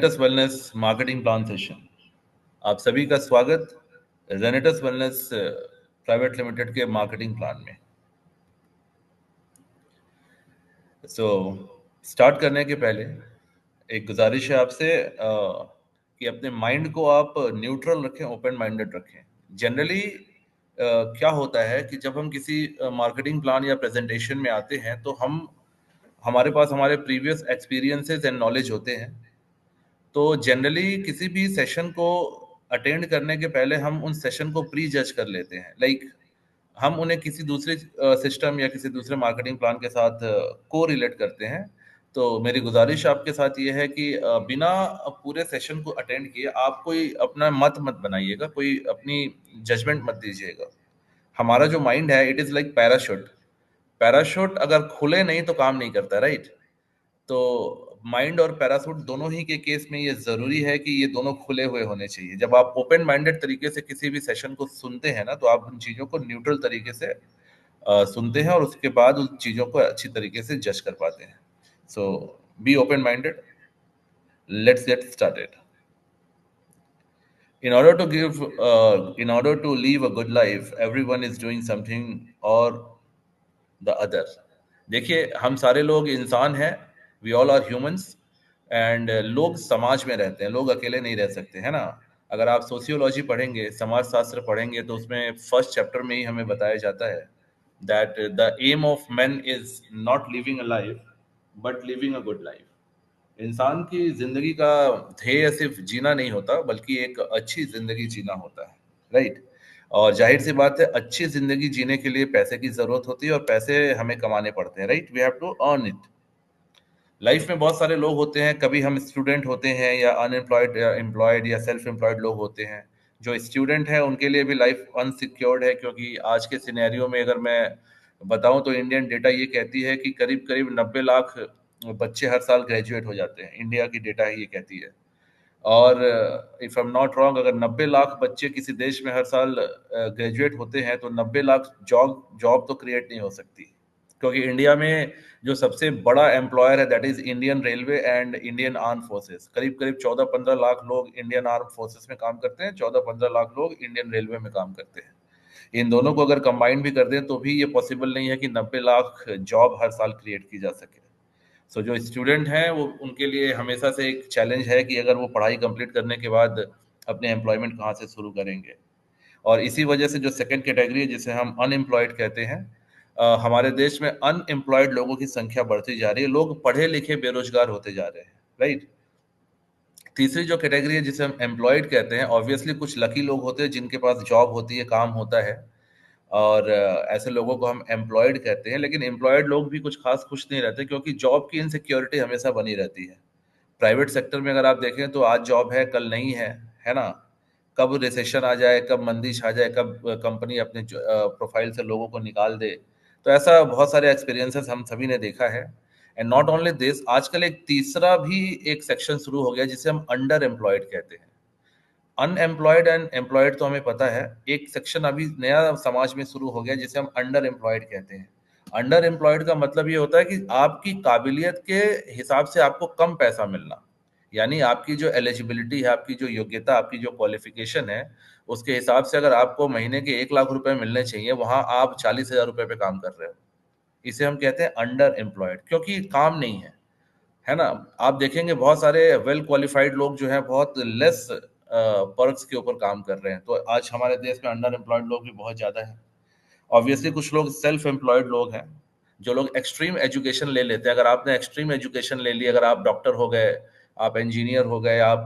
जेनेटस wellness marketing plan session. आप सभी का स्वागत जेनेटस वेलनेस प्राइवेट लिमिटेड के मार्केटिंग प्लान में। स्टार्ट करने के पहले एक गुजारिश है आपसे कि अपने माइंड को आप न्यूट्रल रखें, ओपन माइंडेड रखें। जनरली क्या होता है कि जब हम किसी मार्केटिंग प्लान या प्रेजेंटेशन में आते हैं तो हमारे पास हमारे प्रीवियस एक्सपीरियंसेस एंड नॉलेज होते हैं। तो जनरली किसी भी सेशन को अटेंड करने के पहले हम उन सेशन को प्री जज कर लेते हैं। हम उन्हें किसी दूसरे सिस्टम या किसी दूसरे मार्केटिंग प्लान के साथ को रिलेट करते हैं। तो मेरी गुजारिश आपके साथ ये है कि बिना पूरे सेशन को अटेंड किए आप कोई अपना मत बनाइएगा, कोई अपनी जजमेंट मत दीजिएगा। हमारा जो माइंड है, it is like parachute. Parachute अगर खुले नहीं तो काम नहीं करता, राइट? तो माइंड और पैराशूट दोनों ही के केस में ये जरूरी है कि ये दोनों खुले हुए होने चाहिए। जब आप ओपन माइंडेड तरीके से किसी भी सेशन को सुनते हैं ना, तो आप उन चीजों को न्यूट्रल तरीके से सुनते हैं और उसके बाद उन चीजों को अच्छी तरीके से जज कर पाते हैं। So be open minded. Let's get started. In order to live a good life, everyone is doing something or the other. देखिए, हम सारे लोग इंसान हैं, वी ऑल आर ह्यूमंस। एंड लोग समाज में रहते हैं, लोग अकेले नहीं रह सकते, है ना? अगर आप सोशियोलॉजी पढ़ेंगे, समाज शास्त्र पढ़ेंगे, तो उसमें फर्स्ट चैप्टर में ही हमें बताया जाता है that the aim of man is not living a life but living a good life. इंसान की जिंदगी का ध्येय सिर्फ जीना नहीं होता, बल्कि एक अच्छी जिंदगी जीना होता है, राइट? और जाहिर सी बात है, अच्छी जिंदगी जीने के लिए पैसे की जरूरत होती है और पैसे हमें कमाने पड़ते हैं, right? We have to earn it. Life में बहुत सारे लोग होते हैं, कभी हम स्टूडेंट होते हैं या अनएम्प्लॉयड या एम्प्लॉयड या सेल्फ एम्प्लॉयड लोग होते हैं। जो स्टूडेंट है उनके लिए भी लाइफ अनसिक्योर्ड है, क्योंकि आज के सिनेरियो में अगर मैं बताऊं तो इंडियन डेटा ये कहती है कि करीब करीब 90 लाख बच्चे हर साल ग्रेजुएट हो जाते हैं। इंडिया की डेटा ही ये कहती है। और if I am not wrong, अगर 90 लाख बच्चे किसी देश में हर साल ग्रेजुएट होते हैं तो 90 लाख जॉब जॉब तो क्रिएट नहीं हो सकती। क्योंकि इंडिया में जो सबसे बड़ा एम्प्लॉयर है, that is Indian railway and Indian arm forces. करीब करीब 14-15 लाख लोग इंडियन आर्म फोर्सेस में काम करते हैं, 14-15 लाख लोग इंडियन रेलवे में काम करते हैं। इन दोनों को अगर कंबाइन भी कर दें तो भी ये पॉसिबल नहीं है कि 90 लाख जॉब हर साल क्रिएट की जा सके। जो स्टूडेंट हैं वो, उनके लिए हमेशा से एक चैलेंज है कि अगर वो पढ़ाई कंप्लीट करने के बाद अपने एम्प्लॉयमेंट कहाँ से शुरू करेंगे। और इसी वजह से जो सेकंड कैटेगरी है, जिसे हम अनएम्प्लॉयड कहते हैं, हमारे देश में अनएम्प्लॉयड लोगों की संख्या बढ़ती जा रही है। लोग पढ़े लिखे बेरोजगार होते जा रहे हैं, राइट? तीसरी जो कैटेगरी है, जिसे हम एम्प्लॉयड कहते हैं, ऑब्वियसली कुछ लकी लोग होते हैं जिनके पास जॉब होती है, काम होता है, और ऐसे लोगों को हम एम्प्लॉयड कहते हैं। लेकिन एम्प्लॉयड लोग भी कुछ खास खुश नहीं रहते, क्योंकि जॉब की इनसिक्योरिटी हमेशा बनी रहती है। प्राइवेट सेक्टर में अगर आप देखें तो आज जॉब है, कल नहीं है ना? कब रिसेशन आ जाए, कब मंदी छा जाए, कब कंपनी अपने प्रोफाइल से लोगों को निकाल दे। तो ऐसा बहुत सारे एक्सपीरियंसेस हम सभी ने देखा है। एंड नॉट ओनली दिस, आजकल एक तीसरा भी एक सेक्शन शुरू हो गया जिसे हम अंडर एम्प्लॉयड कहते हैं। अनएम्प्लॉयड एंड एम्प्लॉयड तो हमें पता है, एक सेक्शन अभी नया समाज में शुरू हो गया जिसे हम अंडर एम्प्लॉयड कहते हैं। अंडर एम्प्लॉयड का मतलब ये होता है कि आपकी काबिलियत के हिसाब से आपको कम पैसा मिलना। यानी आपकी जो एलिजिबिलिटी है, आपकी जो योग्यता, आपकी जो क्वालिफिकेशन है, उसके हिसाब से अगर आपको महीने के 1 लाख रुपए मिलने चाहिए, वहां आप 40,000 रुपए पे काम कर रहे हो। इसे हम कहते हैं अंडर एम्प्लॉयड, क्योंकि काम नहीं है ना? आप देखेंगे बहुत सारे वेल क्वालिफाइड लोग जो है बहुत लेस पर्क्स के ऊपर काम कर रहे हैं। तो आज हमारे देश में अंडर एम्प्लॉयड लोग भी बहुत ज्यादा हैं। ऑब्वियसली कुछ लोग सेल्फ एम्प्लॉयड लोग हैं, जो लोग एक्सट्रीम एजुकेशन ले लेते हैं। अगर आपने एक्सट्रीम एजुकेशन ले ली, अगर आप डॉक्टर हो गए, आप इंजीनियर हो गए, आप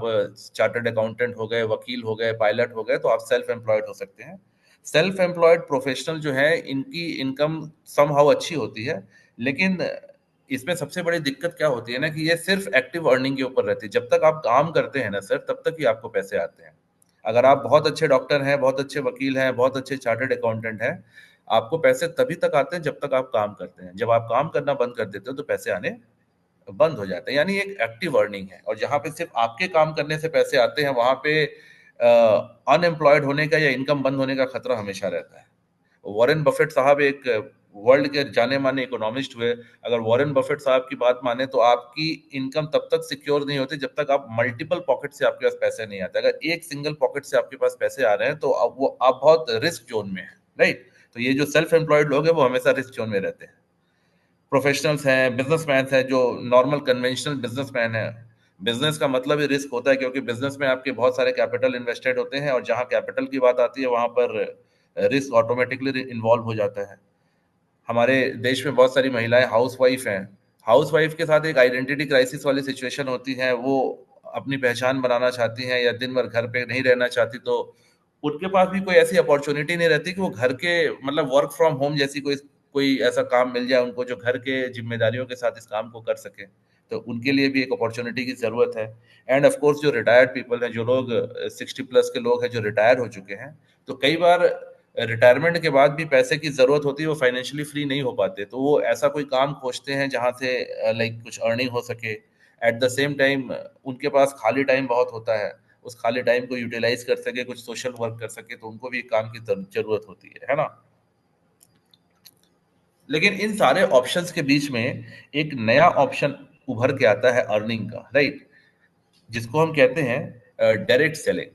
चार्टर्ड अकाउंटेंट हो गए, वकील हो गए, पायलट हो गए, तो आप सेल्फ एम्प्लॉयड हो सकते हैं। सेल्फ एम्प्लॉयड प्रोफेशनल जो है, इनकी इनकम समहाउ अच्छी होती है। लेकिन इसमें सबसे बड़ी दिक्कत क्या होती है ना, कि ये सिर्फ एक्टिव अर्निंग के ऊपर रहती है। जब तक आप काम करते हैं ना सर, तब तक ही आपको पैसे आते हैं। अगर आप बहुत अच्छे डॉक्टर हैं, बहुत अच्छे वकील हैं, बहुत अच्छे चार्टर्ड अकाउंटेंट हैं, आपको पैसे तभी तक आते हैं जब तक आप काम करते हैं। जब आप काम करना बंद कर देते हो तो पैसे आने बंद हो जाते हैं। यानी एक एक्टिव अर्निंग है। और जहां पे सिर्फ आपके काम करने से पैसे आते हैं, वहां पे अनएम्प्लॉयड होने का या इनकम बंद होने का खतरा हमेशा रहता है। वॉरेन बफेट साहब एक वर्ल्ड के जाने माने इकोनॉमिस्ट हुए, अगर वॉरेन बफेट साहब की बात माने तो आपकी इनकम तब तक सिक्योर नहीं होती जब तक आप मल्टीपल पॉकेट से आपके पास पैसे नहीं आते। अगर एक सिंगल पॉकेट से आपके पास पैसे आ रहे हैं तो अब वो आप बहुत रिस्क जोन में है, राइट। तो ये जो सेल्फ एम्प्लॉयड लोग हैं वो हमेशा रिस्क जोन में रहते हैं। प्रोफेशनल्स हैं, बिजनेसमैन हैं, जो नॉर्मल कन्वेंशनल बिजनेसमैन है, बिजनेस का मतलब ही रिस्क होता है, क्योंकि बिजनेस में आपके बहुत सारे कैपिटल इन्वेस्टेड होते हैं, और जहां कैपिटल की बात आती है वहां पर रिस्क ऑटोमेटिकली इन्वॉल्व हो जाता है। हमारे देश में बहुत सारी महिलाएं हाउस वाइफ हैं। हाउस वाइफ के साथ एक आइडेंटिटी क्राइसिस वाली सिचुएशन होती है, वो अपनी पहचान बनाना चाहती हैं या दिन भर घर पे नहीं रहना चाहती, तो उनके पास भी कोई ऐसी अपॉर्चुनिटी नहीं रहती कि वो घर के मतलब वर्क फ्रॉम होम जैसी कोई कोई ऐसा काम मिल जाए उनको जो घर के जिम्मेदारियों के साथ इस काम को कर सके। तो उनके लिए भी एक अपॉर्चुनिटी की जरूरत है। एंड ऑफ कोर्स जो रिटायर्ड पीपल हैं, जो लोग 60+ के लोग हैं जो रिटायर हो चुके हैं, तो कई बार रिटायरमेंट के बाद भी पैसे की जरूरत होती है, वो फाइनेंशियली फ्री नहीं हो पाते, तो वो ऐसा कोई काम खोजते हैं जहां से लाइक कुछ अर्निंग हो सके। एट द सेम टाइम उनके पास खाली टाइम बहुत होता है, उस खाली टाइम को यूटिलाइज कर सके, कुछ सोशल वर्क कर सके, तो उनको भी एक काम की जरूरत होती है ना। लेकिन इन सारे ऑप्शंस के बीच में एक नया ऑप्शन उभर के आता है अर्निंग का, राइट, जिसको हम कहते हैं डायरेक्ट सेलिंग।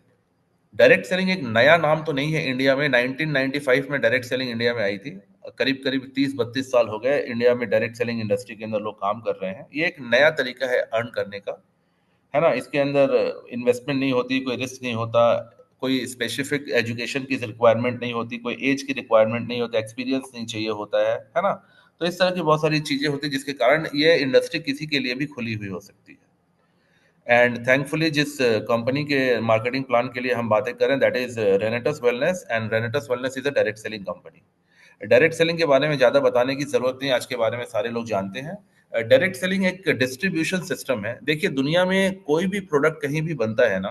डायरेक्ट सेलिंग एक नया नाम तो नहीं है इंडिया में। 1995 में डायरेक्ट सेलिंग इंडिया में आई थी। करीब करीब 30-32 साल हो गए इंडिया में डायरेक्ट सेलिंग इंडस्ट्री के अंदर लोग काम कर रहे हैं। ये एक नया तरीका है अर्न करने का, है ना। इसके अंदर इन्वेस्टमेंट नहीं होती, कोई रिस्क नहीं होता, कोई स्पेसिफिक एजुकेशन की रिक्वायरमेंट नहीं होती, कोई एज की रिक्वायरमेंट नहीं होता, एक्सपीरियंस नहीं चाहिए होता है ना। तो इस तरह की बहुत सारी चीजें होती है जिसके कारण ये इंडस्ट्री किसी के लिए भी खुली हुई हो सकती है। एंड थैंकफुली जिस कंपनी के मार्केटिंग प्लान के लिए हम बातें करें, that is रेनेटस wellness, and रेनेटस wellness is a direct selling company. Direct selling के बारे में ज्यादा बताने की जरूरत नहीं, आज के बारे में सारे लोग जानते हैं। डायरेक्ट सेलिंग एक डिस्ट्रीब्यूशन सिस्टम है। देखिए, दुनिया में कोई भी प्रोडक्ट कहीं भी बनता है ना,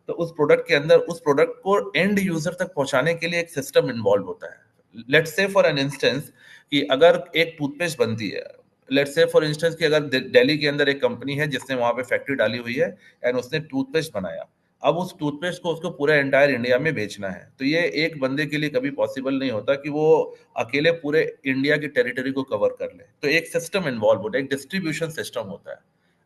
तो उस प्रोडक्ट के अंदर उस प्रोडक्ट को एंड यूजर तक पहुंचाने के लिए एक सिस्टम इन्वॉल्व होता है। Let's say for an instance कि अगर एक टूथपेस्ट बनती है, लेट्स से फॉर इंस्टेंस कि अगर दिल्ली के अंदर एक कंपनी है जिसने वहां पे फैक्ट्री डाली हुई है एंड उसने टूथपेस्ट बनाया। अब उस टूथपेस्ट को उसको पूरा एंटायर इंडिया में बेचना है, तो ये एक बंदे के लिए कभी पॉसिबल नहीं होता कि वो अकेले पूरे इंडिया की टेरिटरी को कवर कर ले। तो एक सिस्टम इन्वॉल्व होता है, एक डिस्ट्रीब्यूशन सिस्टम होता है।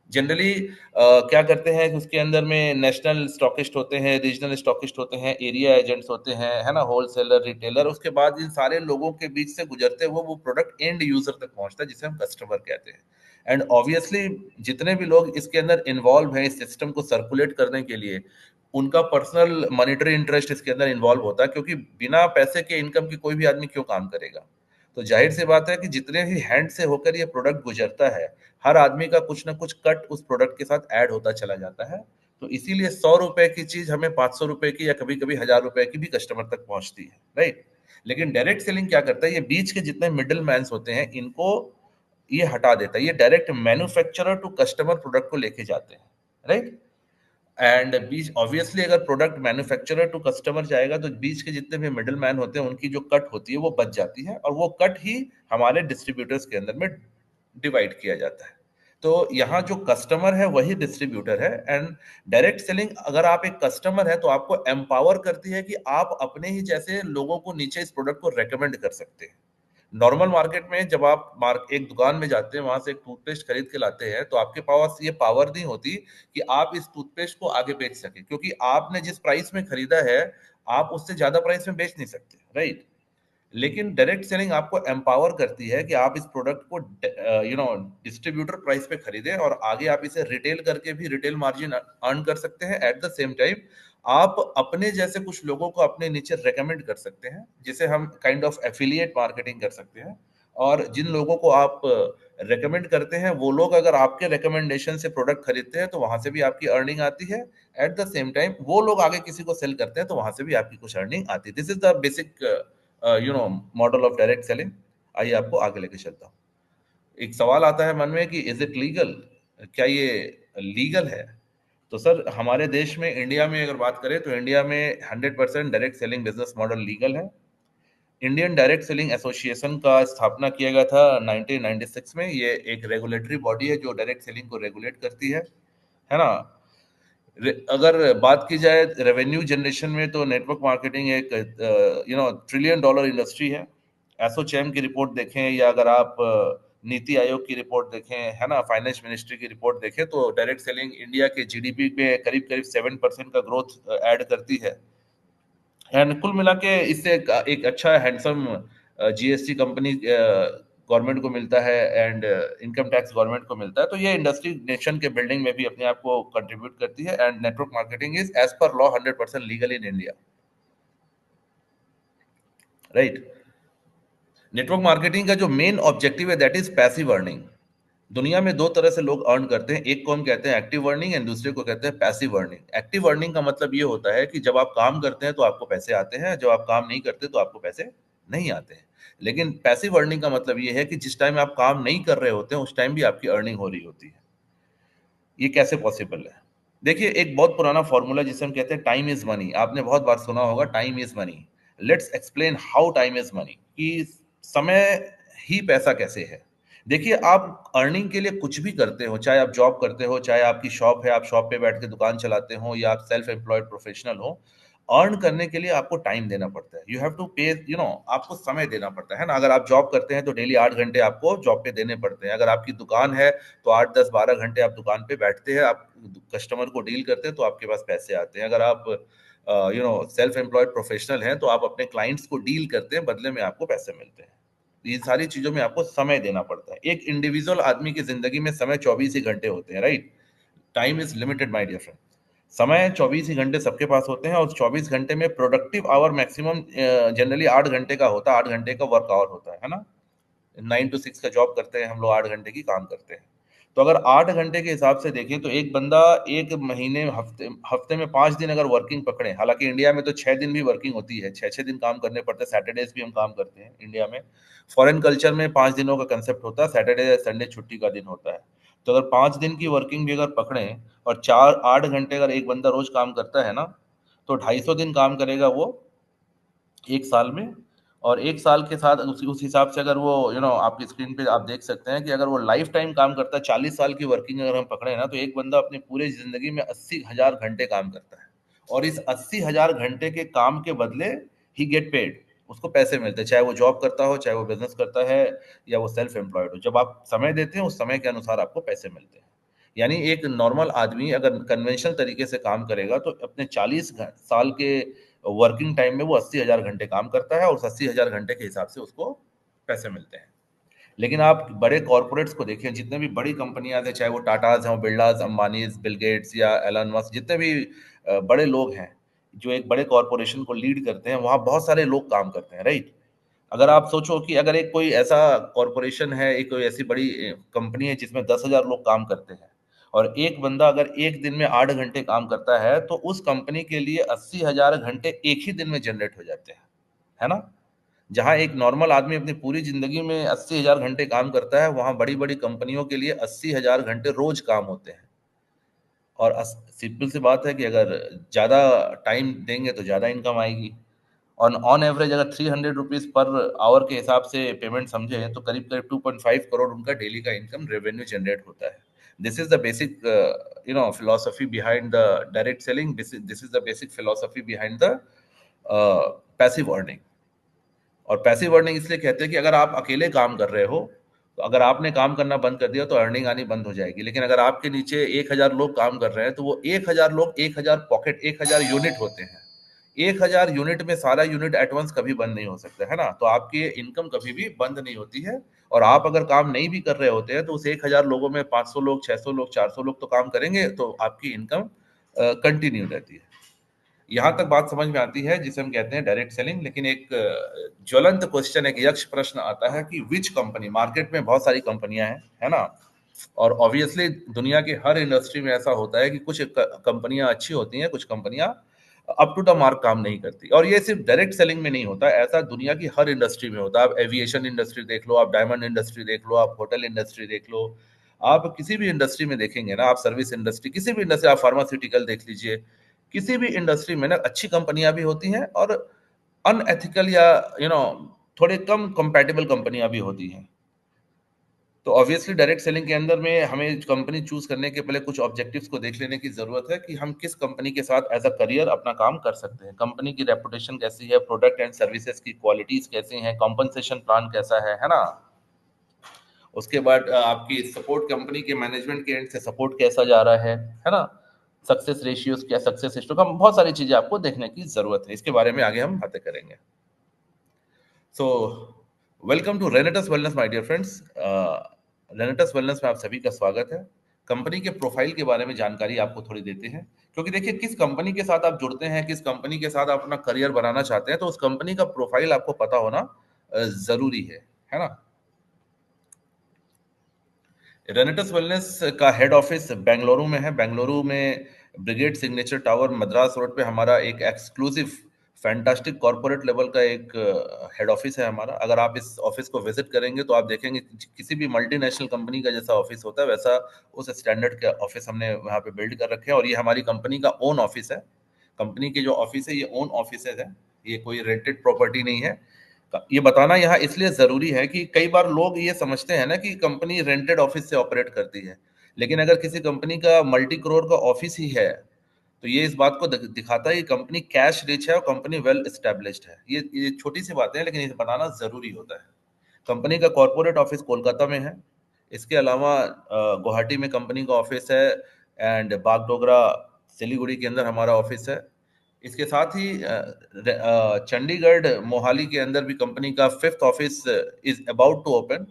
जनरली क्या करते हैं कि उसके अंदर में नेशनल स्टॉकिस्ट होते हैं, रीजनल स्टॉकिस्ट होते हैं, एरिया एजेंट्स होते हैं, है ना, होलसेलर, रिटेलर। उसके बाद इन सारे लोगों के बीच से गुजरते हुए वो प्रोडक्ट एंड यूजर तक पहुंचता है, जिसे हम कस्टमर कहते हैं। एंड ऑब्वियसली जितने भी लोग इसके अंदर इन्वॉल्व हैं इस सिस्टम को सर्कुलेट करने के लिए, उनका पर्सनल मॉनिटरी इंटरेस्ट इसके अंदर इन्वॉल्व होता है, क्योंकि बिना पैसे के इनकम की कोई भी आदमी क्यों काम करेगा। तो जाहिर सी बात है कि जितने भी हैंड से होकर ये प्रोडक्ट गुजरता है, हर आदमी का कुछ ना कुछ कट उस प्रोडक्ट के साथ ऐड होता चला जाता है। तो इसीलिए 100 रुपए की चीज हमें 500 रुपए की या कभी कभी 1000 रुपए की भी कस्टमर तक पहुंचती है, राइट। लेकिन डायरेक्ट सेलिंग क्या करता है, ये बीच के जितने मिडिल मैन होते हैं इनको ये हटा देता है। ये direct manufacturer to customer product को लेके जाते हैं, राइट। एंड बीच ऑब्वियसली अगर प्रोडक्ट मैन्युफैक्चरर टू कस्टमर जाएगा तो बीच के जितने भी मिडिल मैन होते हैं उनकी जो कट होती है वो बच जाती है, और वो कट ही हमारे डिस्ट्रीब्यूटर्स के अंदर में डिवाइड किया जाता है। तो यहाँ जो कस्टमर है वही डिस्ट्रीब्यूटर है। एंड डायरेक्ट सेलिंग, अगर आप एक कस्टमर है तो आपको एम्पावर करती है कि आप अपने ही जैसे लोगों को नीचे इस प्रोडक्ट को रेकमेंड कर सकते हैं। नॉर्मल मार्केट में जब आप एक दुकान में जाते हैं, वहां से एक टूथपेस्ट खरीद के लाते हैं, तो आपके पास ये पावर नहीं होती कि आप इस टूथपेस्ट को आगे बेच सके, क्योंकि आपने जिस प्राइस में खरीदा है आप उससे ज्यादा प्राइस में बेच नहीं सकते, राइट। लेकिन डायरेक्ट सेलिंग आपको एम्पावर करती है कि आप इस प्रोडक्ट को डिस्ट्रीब्यूटर प्राइस पे खरीदें, और आगे आप इसे रिटेल करके भी रिटेल मार्जिन अर्न कर सकते हैं। एट द सेम टाइम आप अपने जैसे कुछ लोगों को अपने नीचे रेकमेंड कर सकते हैं, जिसे हम काइंड ऑफ एफिलिएट मार्केटिंग कर सकते हैं। और जिन लोगों को आप रेकमेंड करते हैं वो लोग अगर आपके रिकमेंडेशन से प्रोडक्ट खरीदते हैं तो वहां से भी आपकी अर्निंग आती है। एट द सेम टाइम वो लोग आगे किसी को सेल करते हैं तो वहां से भी आपकी कुछ अर्निंग आती है। This is the basic model of direct selling. आइए आपको आगे लेके चलता हूँ। एक सवाल आता है मन में कि इज इट लीगल, क्या ये लीगल है। तो सर, हमारे देश में इंडिया में अगर बात करें तो इंडिया में 100% direct selling business model legal है। इंडियन डायरेक्ट सेलिंग एसोसिएशन का स्थापना किया गया था 1996 में। ये एक रेगुलेटरी बॉडी है जो डायरेक्ट सेलिंग को रेगुलेट करती है ना। अगर बात की जाए रेवेन्यू जनरेशन में, तो नेटवर्क मार्केटिंग एक ट्रिलियन डॉलर इंडस्ट्री है। एसोचैम की रिपोर्ट देखें या अगर आप नीति आयोग की रिपोर्ट देखें, है ना, फाइनेंस मिनिस्ट्री की रिपोर्ट देखें, तो डायरेक्ट सेलिंग इंडिया के जीडीपी पे करीब करीब 7% का ग्रोथ ऐड करती है। एंड कुल मिला के इससे एक अच्छा हैंडसम जीएसटी कंपनी गवर्नमेंट को मिलता है एंड इनकम टैक्स गवर्नमेंट को मिलता है। तो ये इंडस्ट्री नेशन के बिल्डिंग में भी अपने आप को कंट्रीब्यूट करती है। And network marketing is as per law 100% legal in India, right. Network marketing का जो मेन ऑब्जेक्टिव है दैट इज पैसिव अर्निंग। दुनिया में दो तरह से लोग अर्न करते हैं, एक को हम कहते हैं एक्टिव अर्निंग एंड दूसरे को कहते हैं पैसिव अर्निंग। एक्टिव अर्निंग का मतलब ये होता है कि जब आप काम करते हैं तो आपको पैसे आते हैं, जब आप काम नहीं करते तो आपको पैसे नहीं आते हैं। लेकिन पैसिव अर्निंग का मतलब ये है कि जिस टाइम आप काम नहीं कर रहे होते हैं उस टाइम भी आपकी अर्निंग हो रही होती है। ये कैसे पॉसिबल है? देखिए, एक बहुत पुराना फॉर्मूला जिसे हम कहते हैं टाइम इज मनी, आपने बहुत बार सुना होगा, time is money. Let's explain how time is money, कि समय ही पैसा कैसे है। देखिए, आप अर्निंग के लिए कुछ भी करते हो, चाहे आप जॉब करते हो, चाहे आपकी शॉप है, आप शॉप पे बैठ के दुकान चलाते हो, या आप सेल्फ एम्प्लॉयड प्रोफेशनल हो, अर्न करने के लिए आपको टाइम देना पड़ता है। यू हैव टू पे, आपको समय देना पड़ता है ना। अगर आप जॉब करते हैं तो डेली 8 घंटे आपको जॉब पे देने पड़ते हैं। अगर आपकी दुकान है तो 8 10 12 घंटे आप दुकान पे बैठते हैं, आप कस्टमर को डील करते हैं, तो आपके पास पैसे आते हैं। अगर आप सेल्फ एम्प्लॉयड प्रोफेशनल हैं तो आप अपने क्लाइंट्स को डील करते हैं, बदले में आपको पैसे मिलते हैं। इन सारी चीजों में आपको समय देना पड़ता है। एक इंडिविजुअल आदमी की जिंदगी में समय 24 ही घंटे होते हैं, right. Time is limited my dear friend. समय 24 ही घंटे सबके पास होते हैं, और 24 घंटे में प्रोडक्टिव आवर मैक्सिमम जनरली 8 घंटे का होता है, 8 घंटे का वर्क आवर होता है ना। 9 to 6 का जॉब करते हैं हम लोग, 8 घंटे की काम करते हैं। तो अगर 8 घंटे के हिसाब से देखें तो एक बंदा एक महीने, हफ्ते हफ्ते में 5 दिन अगर वर्किंग पकड़े, हालांकि इंडिया में तो 6 दिन भी वर्किंग होती है, 6 6 दिन काम करने पड़ते हैं, सैटरडेज भी हम काम करते हैं इंडिया में। फॉरेन कल्चर में 5 दिनों का कंसेप्ट होता है, सैटरडे संडे छुट्टी का दिन होता है। तो अगर 5 दिन की वर्किंग भी अगर पकड़े और 4 8 घंटे अगर एक बंदा रोज काम करता है ना, तो 250 दिन काम करेगा वो एक साल में। और एक साल के साथ उस हिसाब से अगर वो आपकी स्क्रीन पे आप देख सकते हैं कि अगर वो लाइफ टाइम काम करता है, 40 साल की वर्किंग अगर हम पकड़े ना, तो एक बंदा अपनी पूरी जिंदगी में 80,000 घंटे काम करता है। और इस 80,000 घंटे के काम के बदले ही गेट पेड, उसको पैसे मिलते हैं, चाहे वो जॉब करता हो, चाहे वो बिजनेस करता है, या वो सेल्फ एम्प्लॉयड हो। जब आप समय देते हैं उस समय के अनुसार आपको पैसे मिलते हैं। यानी एक नॉर्मल आदमी अगर कन्वेंशनल तरीके से काम करेगा तो अपने 40 साल के वर्किंग टाइम में वो 80,000 घंटे काम करता है, और उस 80,000 घंटे के हिसाब से उसको पैसे मिलते हैं। लेकिन आप बड़े कॉर्पोरेट्स को देखिए, जितने भी बड़ी कंपनियां हैं, चाहे वो टाटाज हैं, बिरलाज, अंबानीज, बिल गेट्स या एलन मस्क, जितने भी बड़े लोग हैं जो एक बड़े कॉर्पोरेशन को लीड करते हैं, वहाँ बहुत सारे लोग काम करते हैं, राइट। अगर आप सोचो कि अगर एक कोई ऐसा कॉर्पोरेशन है, एक कोई ऐसी बड़ी कंपनी है जिसमें 10,000 लोग काम करते हैं, और एक बंदा अगर एक दिन में 8 घंटे काम करता है, तो उस कंपनी के लिए 80,000 घंटे एक ही दिन में जनरेट हो जाते हैं, है ना। जहां एक नॉर्मल आदमी अपनी पूरी जिंदगी में 80,000 घंटे काम करता है, वहां बड़ी बड़ी कंपनियों के लिए 80,000 घंटे रोज काम होते हैं। और सिंपल सी बात है कि अगर ज्यादा टाइम देंगे तो ज्यादा इनकम आएगी। ऑन ऑन एवरेज अगर 300 रुपीज पर आवर के हिसाब से पेमेंट समझे, तो करीब करीब 2.5 करोड़ उनका डेली का इनकम रेवेन्यू जनरेट होता है। This is the basic philosophy behind the direct selling. This is the basic philosophy behind the passive earning. और पैसिव अर्निंग इसलिए कहते हैं कि अगर आप अकेले काम कर रहे हो, तो अगर आपने काम करना बंद कर दिया तो अर्निंग आनी बंद हो जाएगी। लेकिन अगर आपके नीचे 1,000 लोग काम कर रहे हैं, तो वो 1,000 लोग 1,000 पॉकेट, 1,000 यूनिट होते हैं। 1,000 यूनिट में सारा यूनिट एट वंस कभी बंद नहीं हो सकता, है ना। तो आपकी इनकम कभी भी बंद नहीं होती है। और आप अगर काम नहीं भी कर रहे होते हैं, तो उस 1,000 लोगों में 500 लोग, 600 लोग, 400 लोग तो काम करेंगे, तो आपकी इनकम कंटिन्यू रहती है। यहाँ तक बात समझ में आती है, जिसे हम कहते हैं डायरेक्ट सेलिंग। लेकिन एक ज्वलंत क्वेश्चन, एक यक्ष प्रश्न आता है कि विच कंपनी, मार्केट में बहुत सारी कंपनियां हैं, है ना। और ऑब्वियसली दुनिया के हर इंडस्ट्री में ऐसा होता है कि कुछ कंपनियां अच्छी होती हैं, कुछ कंपनियां अप टू द मार्क काम नहीं करती। और ये सिर्फ डायरेक्ट सेलिंग में नहीं होता, ऐसा दुनिया की हर इंडस्ट्री में होता है। आप एविएशन इंडस्ट्री देख लो, आप डायमंड इंडस्ट्री देख लो, आप होटल इंडस्ट्री देख लो, आप किसी भी इंडस्ट्री में देखेंगे ना, आप सर्विस इंडस्ट्री, किसी भी इंडस्ट्री, आप फार्मास्यूटिकल देख लीजिए, किसी भी इंडस्ट्री में ना अच्छी कंपनियां भी होती हैं, और अनएथिकल या यू नो थोड़े कम कंपैटिबल कंपनियां भी होती हैं। तो ऑब्वियसली डायरेक्ट सेलिंग के अंदर में हमें कंपनी चूज करने के पहले कुछ ऑब्जेक्टिव्स को देख लेने की जरूरत है कि हम किस कंपनी के साथ एज अ करियर अपना काम कर सकते हैं। कंपनी की रेपुटेशन कैसी है, प्रोडक्ट एंड सर्विसेज की क्वालिटीज कैसी हैं, कॉम्पनसेशन प्लान कैसा है ना। उसके बाद आपकी सपोर्ट, कंपनी के मैनेजमेंट के एंड से सपोर्ट कैसा जा रहा है ना। सक्सेस रेशियोज क्या, सक्सेस रेशियो का बहुत सारी चीजें आपको देखने की जरूरत है। इसके बारे में आगे हम बातें करेंगे। So welcome to Renatus Wellness my dear friends. Renatus Wellness में आप सभी का स्वागत है। कंपनी के प्रोफाइल के बारे में जानकारी आपको थोड़ी देते हैं, क्योंकि देखिए किस कंपनी के साथ आप जुड़ते हैं, किस कंपनी के साथ आप अपना करियर बनाना चाहते हैं, तो उस कंपनी का प्रोफाइल आपको पता होना जरूरी है ना। रेनेटस वेलनेस का हेड ऑफिस बेंगलुरु में है। बेंगलुरु में brigade signature tower Madras road पे हमारा एक एक्सक्लूसिव फैंटास्टिक कॉर्पोरेट लेवल का एक हेड ऑफिस है हमारा। अगर आप इस ऑफिस को विजिट करेंगे तो आप देखेंगे किसी भी मल्टीनेशनल कंपनी का जैसा ऑफिस होता है वैसा उस स्टैंडर्ड का ऑफिस हमने वहाँ पे बिल्ड कर रखे हैं, और ये हमारी कंपनी का ओन ऑफिस है। कंपनी की जो ऑफिस है ये ओन ऑफिस है, ये कोई रेंटेड प्रॉपर्टी नहीं है। ये बताना यहाँ इसलिए जरूरी है कि कई बार लोग ये समझते हैं ना कि कंपनी रेंटेड ऑफिस से ऑपरेट करती है, लेकिन अगर किसी कंपनी का मल्टी करोड़ का ऑफिस ही है तो ये इस बात को दिखाता है कि कंपनी कैश रिच है और कंपनी वेल एस्टेब्लिश्ड है। ये छोटी सी बातें हैं लेकिन इसे बताना जरूरी होता है। कंपनी का कॉर्पोरेट ऑफिस कोलकाता में है। इसके अलावा गुवाहाटी में कंपनी का ऑफिस है, एंड बागडोगरा सिलीगुड़ी के अंदर हमारा ऑफिस है। इसके साथ ही चंडीगढ़ मोहाली के अंदर भी कंपनी का fifth office is about to open.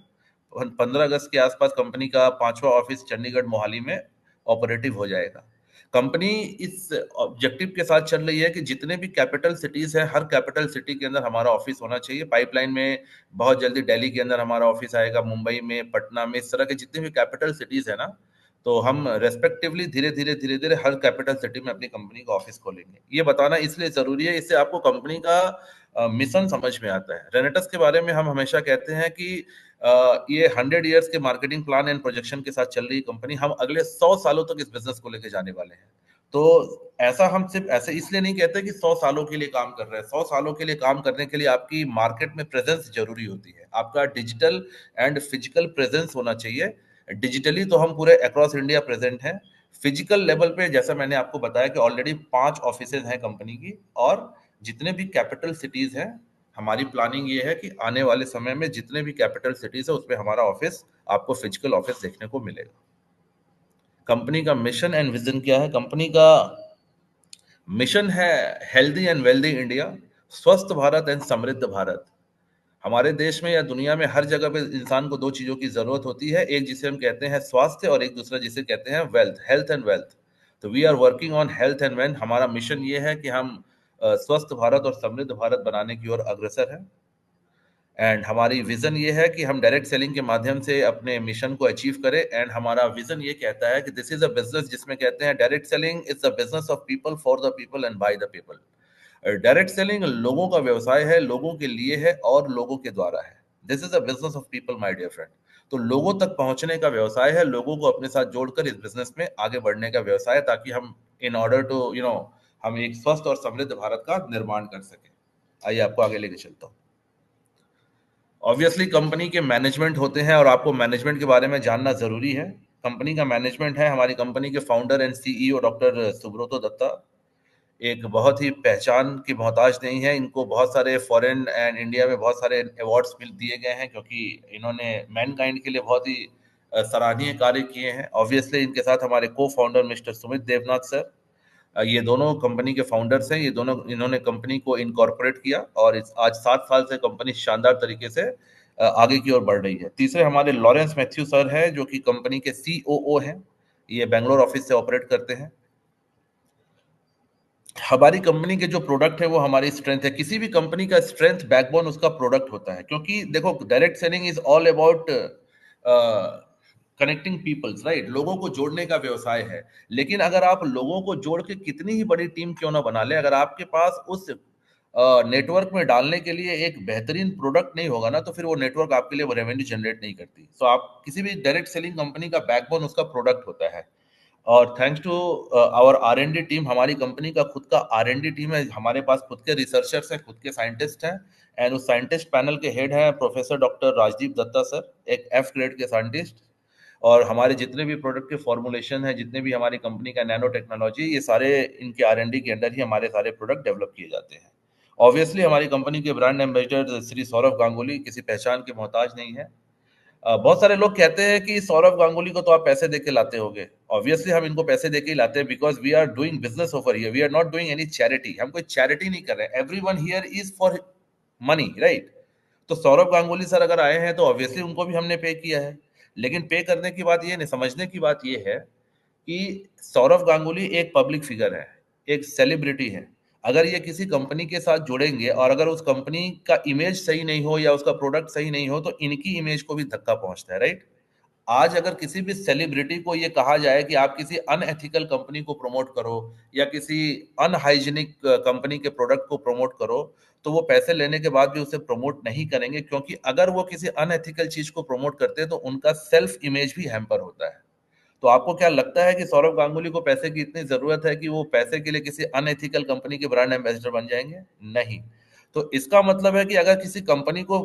15 अगस्त के आसपास कंपनी का पांचवा ऑफिस चंडीगढ़ मोहाली में ऑपरेटिव हो जाएगा। कंपनी इस ऑब्जेक्टिव के साथ चल रही है कि जितने भी कैपिटल सिटीज हैं हर कैपिटल सिटी के अंदर हमारा ऑफिस होना चाहिए। पाइपलाइन में बहुत जल्दी दिल्ली के अंदर हमारा ऑफिस आएगा, मुंबई में, पटना में, इस तरह के जितने भी कैपिटल सिटीज है ना, तो हम रेस्पेक्टिवली धीरे धीरे हर कैपिटल सिटी में अपनी कंपनी का ऑफिस खोलेंगे। ये बताना इसलिए जरूरी है, इससे आपको कंपनी का मिशन समझ में आता है। रेनेटस के बारे में हम हमेशा कहते हैं कि ये 100 ईयर्स के मार्केटिंग प्लान एंड प्रोजेक्शन के साथ चल रही कंपनी। हम अगले 100 सालों तक इस बिजनेस को लेकर जाने वाले हैं। तो ऐसा हम सिर्फ ऐसे इसलिए नहीं कहते कि 100 सालों के लिए काम कर रहे हैं। 100 सालों के लिए काम करने के लिए आपकी मार्केट में प्रेजेंस जरूरी होती है। आपका डिजिटल एंड फिजिकल प्रेजेंस होना चाहिए। डिजिटली तो हम पूरे अक्रॉस इंडिया प्रेजेंट हैं। फिजिकल लेवल पे जैसा मैंने आपको बताया कि ऑलरेडी 5 ऑफिसेज हैं कंपनी की, और जितने भी कैपिटल सिटीज हैं हमारी प्लानिंग ये है कि आने वाले समय में जितने भी कैपिटल सिटीज है उसमें हमारा ऑफिस, आपको फिजिकल ऑफिस देखने को मिलेगा। कंपनी का मिशन एंड विजन क्या है? कंपनी का मिशन है हेल्दी एंड वेल्दी इंडिया, स्वस्थ भारत एंड समृद्ध भारत। हमारे देश में या दुनिया में हर जगह पे इंसान को दो चीजों की जरूरत होती है, एक जिसे हम कहते हैं स्वास्थ्य और एक दूसरा जिसे कहते हैं वेल्थ, हेल्थ एंड वेल्थ। तो we are working on health and wealth. हमारा मिशन ये है कि हम स्वस्थ भारत और समृद्ध भारत बनाने की ओर अग्रसर है। एंड हमारी विजन ये है कि हम डायरेक्ट सेलिंग के माध्यम से अपने मिशन को अचीव करें। एंड हमारा विजन ये कहता है कि दिस इज अ बिजनेस जिसमें कहते हैं direct selling is the business of people for the people and by the people. Direct selling लोगों का व्यवसाय है, लोगों के लिए है और लोगों के द्वारा है। This is a business of people my dear friend. तो लोगों तक पहुंचने का व्यवसाय है, लोगों को अपने साथ जोड़कर इस बिजनेस में आगे बढ़ने का व्यवसाय है, ताकि हम इन ऑर्डर टू हम एक स्वस्थ और समृद्ध भारत का निर्माण कर सकें। आइए आपको आगे लेके चलता हूँ। ऑब्वियसली कंपनी के मैनेजमेंट होते हैं और आपको मैनेजमेंट के बारे में जानना जरूरी है। कंपनी का मैनेजमेंट है, हमारी कंपनी के founder and CEO doctor Subrato Datta एक बहुत ही पहचान की मोहताज नहीं है। इनको बहुत सारे फॉरेन एंड इंडिया में बहुत सारे अवार्ड्स मिल दिए गए हैं, क्योंकि इन्होंने मैनकाइंड के लिए बहुत ही सराहनीय कार्य किए हैं। ऑब्वियसली इनके साथ हमारे cofounder mister Sumit Devnath sir, ये दोनों कंपनी के फाउंडर्स हैं। ये दोनों, इन्होंने कंपनी को इनकॉर्पोरेट किया और आज 7 साल से कंपनी शानदार तरीके से आगे की ओर बढ़ रही है। तीसरे हमारे लॉरेंस मैथ्यू सर हैं, जो कि कंपनी के सीओओ हैं। ये बेंगलोर ऑफिस से ऑपरेट करते हैं। हमारी कंपनी के जो प्रोडक्ट है वो हमारी स्ट्रेंथ है। किसी भी कंपनी का स्ट्रेंथ बैकबोन उसका प्रोडक्ट होता है, क्योंकि देखो direct selling is all about connecting peoples, right. लोगों को जोड़ने का व्यवसाय है। लेकिन अगर आप लोगों को जोड़ के कितनी ही बड़ी टीम क्यों ना बना ले, अगर आपके पास उस नेटवर्क में डालने के लिए एक बेहतरीन प्रोडक्ट नहीं होगा ना, तो फिर वो नेटवर्क आपके लिए वो रेवेन्यू जनरेट नहीं करती। सो आप किसी भी डायरेक्ट सेलिंग कंपनी का बैकबोन उसका प्रोडक्ट होता है। और thanks to our R&D team, हमारी कंपनी का खुद का R&D टीम है, हमारे पास खुद के रिसर्चर्स हैं, खुद के साइंटिस्ट हैं। एंड उस साइंटिस्ट पैनल के हेड हैं professor doctor Rajdeep Datta sir, एक F ग्रेड के साइंटिस्ट। और हमारे जितने भी प्रोडक्ट के फॉर्मुलेशन है, जितने भी हमारी कंपनी का नैनो टेक्नोलॉजी, ये सारे इनके R&D के अंडर ही हमारे सारे प्रोडक्ट डेवलप किए जाते हैं। ऑब्वियसली हमारी कंपनी के ब्रांड एम्बेसडर श्री सौरभ गांगुली किसी पहचान के मोहताज नहीं है। बहुत सारे लोग कहते हैं कि सौरभ गांगुली को तो आप पैसे देके लाते होगे। ऑब्वियसली हम इनको पैसे देके ही लाते हैं, because we are doing business over here, we are not doing any charity. हम कोई चैरिटी नहीं कर रहे हैं, everyone here is for money, right. तो सौरभ गांगुली सर अगर आए हैं तो ऑब्वियसली उनको भी हमने पे किया है। लेकिन पे करने की बात ये नहीं, समझने की बात ये है कि सौरभ गांगुली एक पब्लिक फिगर है, एक सेलिब्रिटी है। अगर ये किसी कंपनी के साथ जुड़ेंगे और अगर उस कंपनी का इमेज सही नहीं हो या उसका प्रोडक्ट सही नहीं हो तो इनकी इमेज को भी धक्का पहुंचता है, राइट। आज अगर किसी भी सेलिब्रिटी को ये कहा जाए कि आप किसी अनएथिकल कंपनी को प्रमोट करो या किसी अनहाइजीनिक कंपनी के प्रोडक्ट को प्रमोट करो, तो वो पैसे लेने के बाद भी उसे प्रमोट नहीं करेंगे, क्योंकि अगर वो किसी अनएथिकल चीज को प्रमोट करते हैं तो उनका सेल्फ इमेज भी हैम्पर होता है। तो आपको क्या लगता है कि सौरभ गांगुली को पैसे की इतनी जरूरत है कि वो पैसे के लिए किसी अनएथिकल कंपनी के ब्रांड एम्बेसडर बन जाएंगे? नहीं। तो इसका मतलब है कि अगर किसी कंपनी को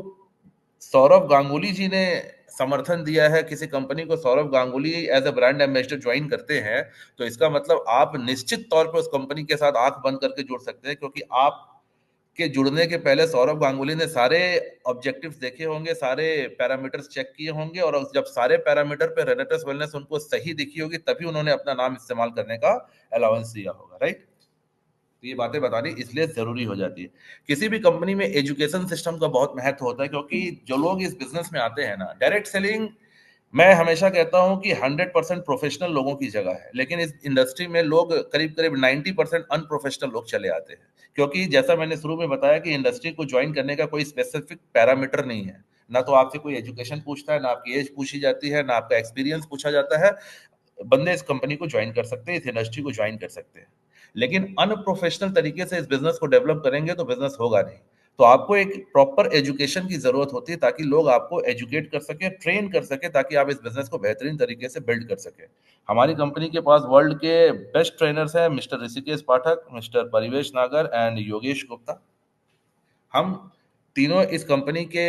सौरभ गांगुली जी ने समर्थन दिया है, किसी कंपनी को Saurav Ganguly as a brand ambassador join करते हैं, तो इसका मतलब आप निश्चित तौर पे उस कंपनी के साथ आंख बंद करके जुड़ सकते हैं, क्योंकि आप के जुड़ने के पहले सौरभ गांगुली ने सारे ऑब्जेक्टिव्स देखे होंगे, सारे पैरामीटर्स चेक किए होंगे, और जब सारे पैरामीटर पे रेनेटस वेलनेस उनको सही दिखी होगी तभी उन्होंने अपना नाम इस्तेमाल करने का अलाउंस दिया होगा, राइट। तो ये बातें बतानी इसलिए जरूरी हो जाती है। किसी भी कंपनी में एजुकेशन सिस्टम का बहुत महत्व होता है, क्योंकि जो लोग इस बिजनेस में आते हैं ना, डायरेक्ट सेलिंग, मैं हमेशा कहता हूं कि 100% प्रोफेशनल लोगों की जगह है, लेकिन इस इंडस्ट्री में लोग करीब करीब 90% अनप्रोफेशनल लोग चले आते हैं। क्योंकि जैसा मैंने शुरू में बताया कि इंडस्ट्री को ज्वाइन करने का कोई स्पेसिफिक पैरामीटर नहीं है। ना तो आपसे कोई एजुकेशन पूछता है, ना आपकी एज पूछी जाती है, ना आपका एक्सपीरियंस पूछा जाता है। बंदे इस कंपनी को ज्वाइन कर सकते हैं, इस इंडस्ट्री को ज्वाइन कर सकते हैं। लेकिन अनप्रोफेशनल तरीके से इस बिजनेस को डेवलप करेंगे तो बिजनेस होगा नहीं। तो आपको एक प्रॉपर एजुकेशन की जरूरत होती है, ताकि लोग आपको एजुकेट कर सके, ट्रेन कर सके, ताकि आप इस बिजनेस को बेहतरीन तरीके से बिल्ड कर सके। हमारी कंपनी के पास वर्ल्ड के बेस्ट ट्रेनर्स हैं, मिस्टर ऋषिकेश पाठक, मिस्टर परिवेश नागर एंड योगेश गुप्ता। हम तीनों इस कंपनी के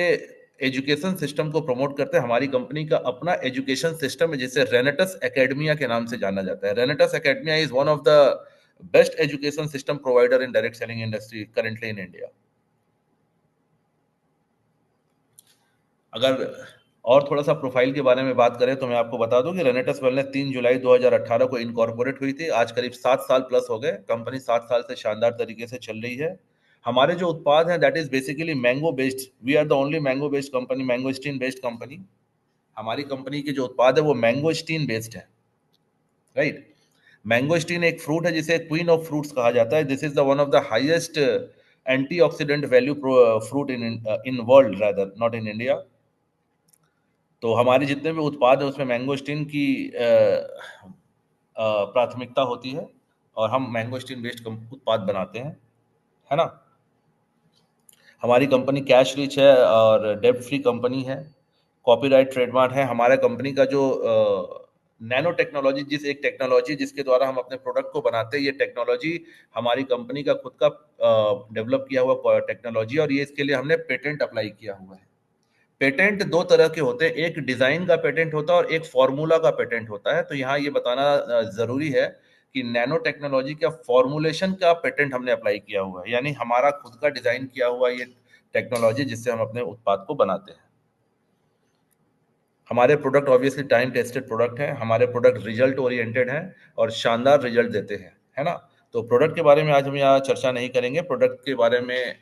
एजुकेशन सिस्टम को प्रमोट करते हैं। हमारी कंपनी का अपना एजुकेशन सिस्टम है जिसे रेनेटस एकेडमिया के नाम से जाना जाता है। रेनेटस academia is one of the best education system provider in direct selling industry currently in India. अगर और थोड़ा सा प्रोफाइल के बारे में बात करें तो मैं आपको बता दूं कि रेनेटस वेलनेस 3 जुलाई 2018 को इनकॉर्पोरेट हुई थी। आज करीब 7 साल प्लस हो गए, कंपनी 7 साल से शानदार तरीके से चल रही है। हमारे जो उत्पाद हैं that is basically mango based, we are the only mango based company, mangosteen based company. हमारी कंपनी के जो उत्पाद है वो मैंगो स्टीन बेस्ड है, राइट। मैंगो स्टीन एक फ्रूट है जिसे क्वीन ऑफ फ्रूट्स कहा जाता है। This is the one of the highest antioxidant value fruit in in world, rather not in India. तो हमारे जितने भी उत्पाद हैं उसमें मैंगोस्टीन की प्राथमिकता होती है, और हम मैंगोस्टीन बेस्ड उत्पाद बनाते हैं, है ना। हमारी कंपनी कैश रिच है और डेब्ट फ्री कंपनी है। कॉपीराइट ट्रेडमार्क है हमारे कंपनी का। जो नैनो टेक्नोलॉजी, जिस एक टेक्नोलॉजी जिसके द्वारा हम अपने प्रोडक्ट को बनाते हैं, ये टेक्नोलॉजी हमारी कंपनी का खुद का डेवलप किया हुआ टेक्नोलॉजी, और ये इसके लिए हमने पेटेंट अप्लाई किया हुआ है। पेटेंट दो तरह के होते हैं, एक डिजाइन का पेटेंट होता है और एक फॉर्मूला का पेटेंट होता है। तो यहाँ ये बताना जरूरी है कि नैनो टेक्नोलॉजी का फॉर्मुलेशन का पेटेंट हमने अप्लाई किया हुआ है, यानी हमारा खुद का डिजाइन किया हुआ ये टेक्नोलॉजी जिससे हम अपने उत्पाद को बनाते हैं। हमारे product obviously time tested product हैं, हमारे प्रोडक्ट रिजल्ट ओरिएंटेड हैं और शानदार रिजल्ट देते हैं, है ना। तो प्रोडक्ट के बारे में आज हम यहाँ चर्चा नहीं करेंगे, प्रोडक्ट के बारे में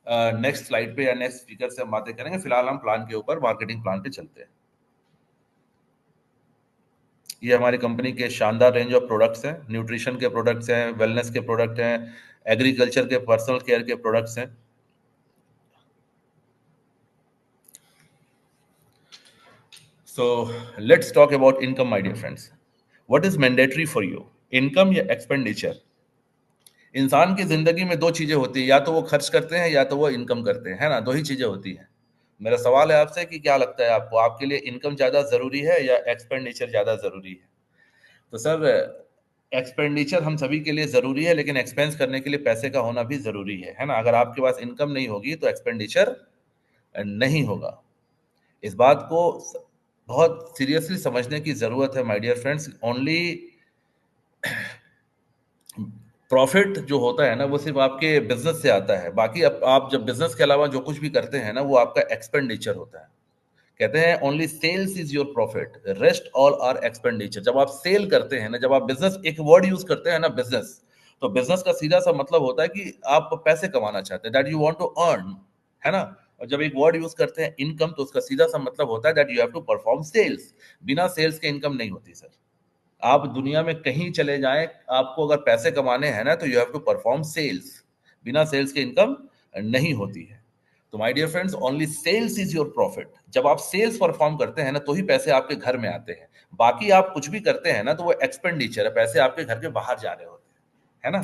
नेक्स्ट स्लाइड पे या नेक्स्ट स्पीकर से हम बातें करेंगे। फिलहाल हम प्लान के ऊपर, मार्केटिंग प्लान पे चलते हैं। ये हमारी कंपनी के शानदार रेंज ऑफ प्रोडक्ट्स हैं, न्यूट्रिशन के प्रोडक्ट्स हैं, वेलनेस के प्रोडक्ट हैं, एग्रीकल्चर के, पर्सनल केयर के प्रोडक्ट्स हैं। So let's talk about income my dear friends. What is mandatory for you, income या एक्सपेंडिचर? इंसान की जिंदगी में दो चीजें होती है, या तो वो खर्च करते हैं या तो वो इनकम करते हैं, है ना। दो ही चीजें होती हैं। मेरा सवाल है आपसे कि क्या लगता है आपको, आपके लिए इनकम ज्यादा जरूरी है या एक्सपेंडिचर ज्यादा जरूरी है? तो सर एक्सपेंडिचर हम सभी के लिए जरूरी है, लेकिन एक्सपेंस करने के लिए पैसे का होना भी जरूरी है ना। अगर आपके पास इनकम नहीं होगी तो एक्सपेंडिचर नहीं होगा। इस बात को बहुत सीरियसली समझने की जरूरत है my dear friends. Only profit जो होता है ना वो सिर्फ आपके बिजनेस से आता है, बाकी आप जब बिजनेस के अलावा जो कुछ भी करते हैं ना वो आपका एक्सपेंडिचर होता है। कहते हैं only sales is your profit, rest all are expenditure. जब आप सेल करते हैं ना, जब आप बिजनेस, एक वर्ड यूज करते हैं ना बिजनेस, तो बिजनेस का सीधा सा मतलब होता है कि आप पैसे कमाना चाहते हैं, that you want to earn, है ना। और जब एक वर्ड यूज करते हैं इनकम, तो उसका सीधा सा मतलब होता है that you have to perform sales. बिना सेल्स के इनकम नहीं होती सर। आप दुनिया में कहीं चले जाएं, आपको अगर पैसे कमाने हैं ना तो you have to perform sales. बिना सेल्स के इनकम नहीं होती है। तो my dear friends, only sales is your profit. जब आप सेल्स परफॉर्म करते हैं ना तो ही पैसे आपके घर में आते हैं। बाकी आप कुछ भी करते हैं ना तो वो एक्सपेंडिचर है, पैसे आपके घर के बाहर जा रहे होते हैं, है ना।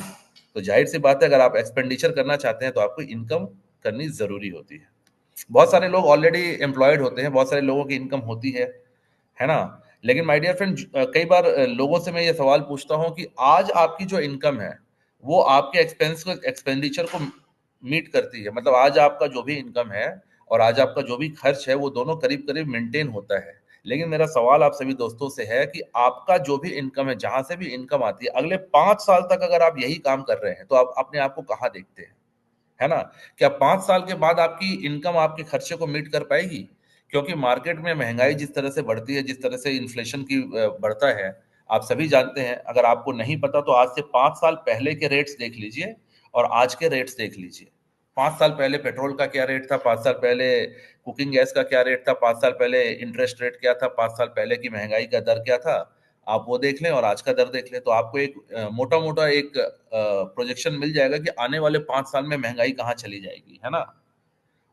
तो जाहिर सी बात है, अगर आप एक्सपेंडिचर करना चाहते हैं तो आपको इनकम करनी जरूरी होती है। बहुत सारे लोग ऑलरेडी एम्प्लॉयड होते हैं, बहुत सारे लोगों की इनकम होती है ना। लेकिन माय डियर फ्रेंड, कई बार लोगों से मैं ये सवाल पूछता हूँ कि आज आपकी जो इनकम है वो आपके एक्सपेंडिचर को मीट करती है। मतलब आज आपका जो भी इनकम है और आज आपका जो भी खर्च है वो दोनों करीब करीब मेंटेन होता है। लेकिन मेरा सवाल आप सभी दोस्तों से है कि आपका जो भी इनकम है, जहां से भी इनकम आती है, अगले 5 साल तक अगर आप यही काम कर रहे हैं तो आप अपने आप को कहाँ देखते हैं, है ना। क्या 5 साल के बाद आपकी इनकम आपके खर्चे को मीट कर पाएगी? क्योंकि मार्केट में महंगाई जिस तरह से बढ़ती है, जिस तरह से इन्फ्लेशन की बढ़ता है, आप सभी जानते हैं। अगर आपको नहीं पता तो आज से 5 साल पहले के रेट्स देख लीजिए और आज के रेट्स देख लीजिए। 5 साल पहले पेट्रोल का क्या रेट था, 5 साल पहले कुकिंग गैस का क्या रेट था, 5 साल पहले इंटरेस्ट रेट क्या था, 5 साल पहले की महंगाई का दर क्या था, आप वो देख लें और आज का दर देख लें, तो आपको एक मोटा मोटा एक प्रोजेक्शन मिल जाएगा कि आने वाले 5 साल में महंगाई कहाँ चली जाएगी, है ना।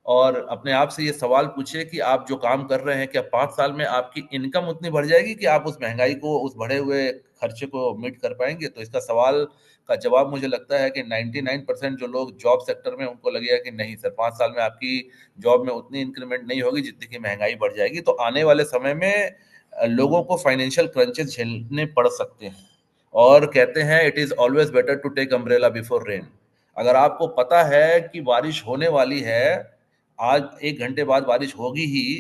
और अपने आप से ये सवाल पूछिए कि आप जो काम कर रहे हैं, क्या 5 साल में आपकी इनकम उतनी बढ़ जाएगी कि आप उस महंगाई को, उस बढ़े हुए खर्चे को मीट कर पाएंगे? तो इसका सवाल का जवाब मुझे लगता है कि 99% जो लोग जॉब सेक्टर में, उनको लगेगा कि नहीं सर, 5 साल में आपकी जॉब में उतनी इंक्रीमेंट नहीं होगी जितनी की महंगाई बढ़ जाएगी। तो आने वाले समय में लोगों को फाइनेंशियल क्रंचेस झेलने पड़ सकते हैं। और कहते हैं it is always better to take umbrella before rain. अगर आपको पता है कि बारिश होने वाली है, आज 1 घंटे बाद बारिश होगी ही,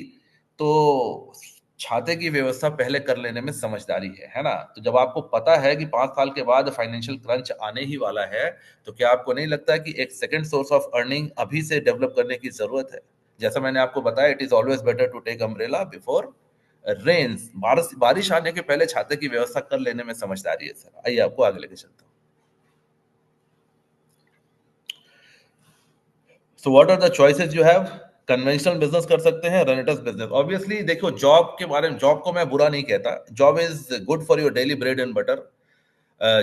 तो छाते की व्यवस्था पहले कर लेने में समझदारी है ना। तो जब आपको पता है कि 5 साल के बाद फाइनेंशियल क्रंच आने ही वाला है, तो क्या आपको नहीं लगता कि एक सेकंड सोर्स ऑफ अर्निंग अभी से डेवलप करने की जरूरत है? जैसा मैंने आपको बताया, it is always better to take umbrella before rains. बारिश बारिश आने के पहले छाते की व्यवस्था कर लेने में समझदारी है सर। आइए आपको आगे लेके चलता हूँ। So what are the choices you have? Conventional business कर सकते हैं, रेनेटस बिजनेस। ऑब्वियसली देखो, जॉब के बारे में, जॉब को मैं बुरा नहीं कहता, job is good for your daily bread and butter.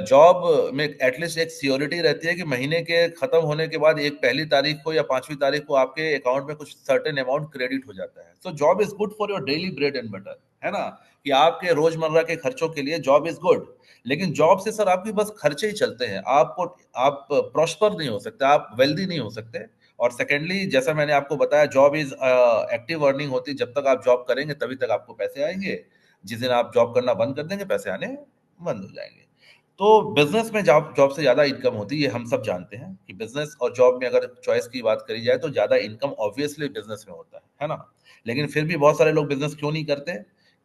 Job में एटलीस्ट एक सियोरिटी रहती है कि महीने के खत्म होने के बाद एक 1 तारीख को या 5वीं तारीख को आपके अकाउंट में कुछ सर्टेन अमाउंट क्रेडिट हो जाता है। So job is good for your daily bread and butter, है ना। कि आपके रोजमर्रा के खर्चों के लिए जॉब इज गुड। लेकिन जॉब से सर आपके बस खर्चे ही चलते हैं, आपको, आप प्रॉस्पर नहीं हो सकते, आप वेल्दी नहीं हो सकते। और सेकेंडली, जैसा मैंने आपको बताया, जॉब इज एक्टिव अर्निंग होती है। जब तक आप जॉब करेंगे तभी तक आपको पैसे आएंगे। जिस दिन आप जॉब करना बंद कर देंगे, पैसे आने बंद हो जाएंगे। तो बिजनेस में जॉब जॉब से ज्यादा इनकम होती है, ये हम सब जानते हैं कि बिजनेस और जॉब में अगर चॉइस की बात करी जाए तो ज्यादा इनकम ऑब्वियसली बिजनेस में होता है ना। लेकिन फिर भी बहुत सारे लोग बिजनेस क्यों नहीं करते?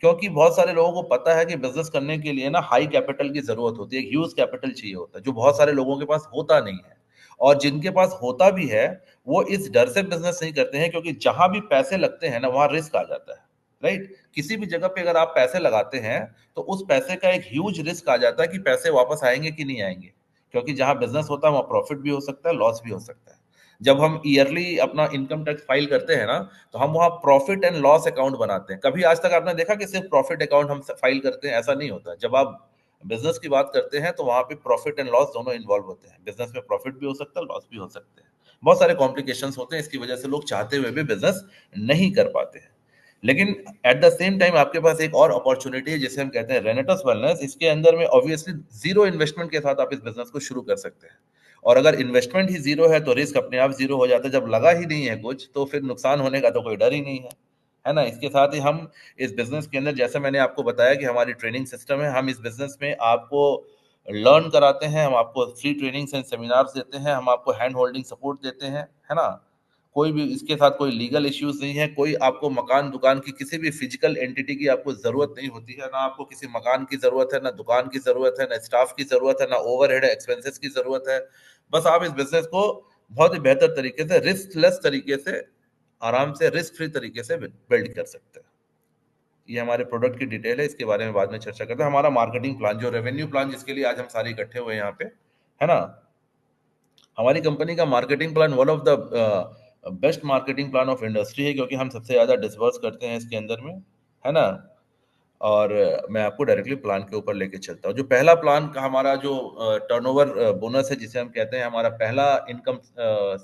क्योंकि बहुत सारे लोगों को पता है कि बिजनेस करने के लिए ना हाई कैपिटल की जरूरत होती है, एक ह्यूज कैपिटल चाहिए होता है, जो बहुत सारे लोगों के पास होता नहीं है। और जिनके पास होता भी है, वो इस डर से बिजनेस नहीं करते हैं क्योंकि जहां भी पैसे लगते हैं ना वहां रिस्क आ जाता है, राइट। किसी भी जगह पे अगर आप पैसे लगाते हैं तो उस पैसे का एक ह्यूज रिस्क आ जाता है कि पैसे वापस आएंगे कि नहीं आएंगे। क्योंकि जहां बिजनेस होता है वहां प्रॉफिट भी हो सकता है, लॉस भी हो सकता है। जब हम ईयरली अपना इनकम टैक्स फाइल करते हैं ना, तो हम वहां प्रॉफिट एंड लॉस अकाउंट बनाते हैं। कभी आज तक आपने देखा कि सिर्फ प्रॉफिट अकाउंट हम फाइल करते हैं? ऐसा नहीं होता। जब आप बिजनेस की बात करते हैं तो वहां पे प्रॉफिट एंड लॉस दोनों इन्वॉल्व होते हैं। बिजनेस में प्रॉफिट भी हो सकता है, लॉस भी हो सकते हैं। बहुत सारे कॉम्प्लिकेशंस होते हैं, इसकी वजह से लोग चाहते हुए भी बिजनेस नहीं कर पाते हैं। लेकिन एट द सेम टाइम आपके पास एक और अपॉर्चुनिटी है जिसे हम कहते हैं रेनेटस वेलनेस। इसके अंदर में ऑब्वियसली जीरो इन्वेस्टमेंट के साथ आप इस बिजनेस को शुरू कर सकते हैं। और अगर इन्वेस्टमेंट ही जीरो है तो रिस्क अपने आप जीरो हो जाता है। जब लगा ही नहीं है कुछ तो फिर नुकसान होने का तो कोई डर ही नहीं है है ना। इसके साथ ही हम इस बिजनेस के अंदर, जैसे मैंने आपको बताया कि हमारी ट्रेनिंग सिस्टम है, हम इस बिजनेस में आपको लर्न कराते हैं, हम आपको फ्री ट्रेनिंग्स एंड सेमिनार्स देते हैं, हम आपको हैंड होल्डिंग सपोर्ट देते हैं, है ना। कोई भी इसके साथ कोई लीगल इश्यूज नहीं है, कोई आपको मकान दुकान की किसी भी फिजिकल एंटिटी की आपको जरूरत नहीं होती है, ना आपको किसी मकान की जरूरत है, ना दुकान की जरूरत है, ना स्टाफ की जरूरत है, ना ओवरहेड एक्सपेंसेस की जरूरत है। बस आप इस बिजनेस को बहुत ही बेहतर तरीके से, रिस्कलेस तरीके से, आराम से, रिस्क फ्री तरीके से बिल्ड कर सकते हैं। ये हमारे प्रोडक्ट की डिटेल है, इसके बारे में बाद में चर्चा करते हैं। हमारा मार्केटिंग प्लान, जो रेवेन्यू प्लान जिसके लिए आज हम सारे इकट्ठे हुए हैं यहाँ पे, है ना। हमारी कंपनी का marketing plan one of the best marketing plan of industry है, क्योंकि हम सबसे ज्यादा डिस्बर्स करते हैं इसके अंदर में, है ना। और मैं आपको डायरेक्टली प्लान के ऊपर लेके चलता हूँ। जो पहला प्लान का हमारा जो टर्नओवर बोनस है, जिसे हम कहते हैं, हमारा पहला इनकम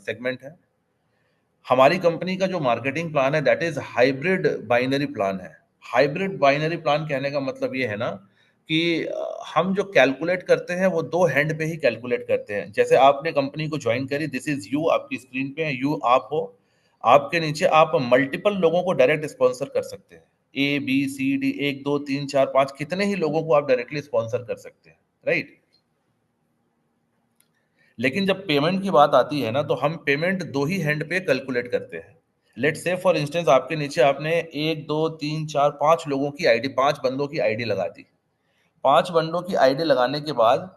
सेगमेंट है। हमारी कंपनी का जो मार्केटिंग प्लान है that is hybrid binary plan है। हाइब्रिड बाइनरी प्लान कहने का मतलब ये है ना कि हम जो कैलकुलेट करते हैं वो दो हैंड पे ही कैलकुलेट करते हैं। जैसे आपने कंपनी को ज्वाइन करी, दिस इज यू, आपकी स्क्रीन पे है यू, आप हो। आपके नीचे आप मल्टीपल लोगों को डायरेक्ट स्पॉन्सर कर सकते हैं। ए बी सी डी, एक दो तीन चार पांच, कितने ही लोगों को आप डायरेक्टली स्पॉन्सर कर सकते हैं, राइट। लेकिन जब पेमेंट की बात आती है ना, तो हम पेमेंट दो ही हैंड पे कैलकुलेट करते हैं। लेट से फॉर इंस्टेंस, आपके नीचे आपने एक दो तीन चार पांच लोगों की आईडी, पांच बंदों की आईडी लगा दी। पांच बंदों की आईडी लगाने के बाद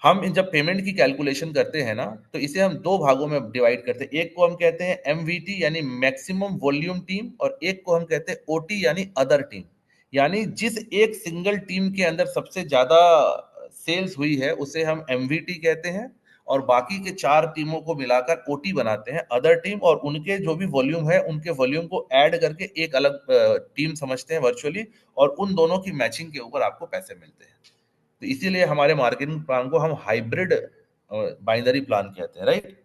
हम जब पेमेंट की कैलकुलेशन करते हैं ना, तो इसे हम दो भागों में डिवाइड करते हैं। एक को हम कहते हैं एमवीटी यानी मैक्सिमम वॉल्यूम टीम, और एक को हम कहते हैं ओटी यानी अदर टीम। यानी जिस एक सिंगल टीम के अंदर सबसे ज्यादा सेल्स हुई है उसे हम एमवीटी कहते हैं, और बाकी के चार टीमों को मिलाकर ओटी बनाते हैं, अदर टीम, और उनके जो भी वॉल्यूम है उनके वॉल्यूम को ऐड करके एक अलग टीम समझते हैं वर्चुअली, और उन दोनों की मैचिंग के ऊपर आपको पैसे मिलते हैं। तो इसीलिए हमारे मार्केटिंग प्लान को हम हाइब्रिड बाइनरी प्लान कहते हैं, राइट।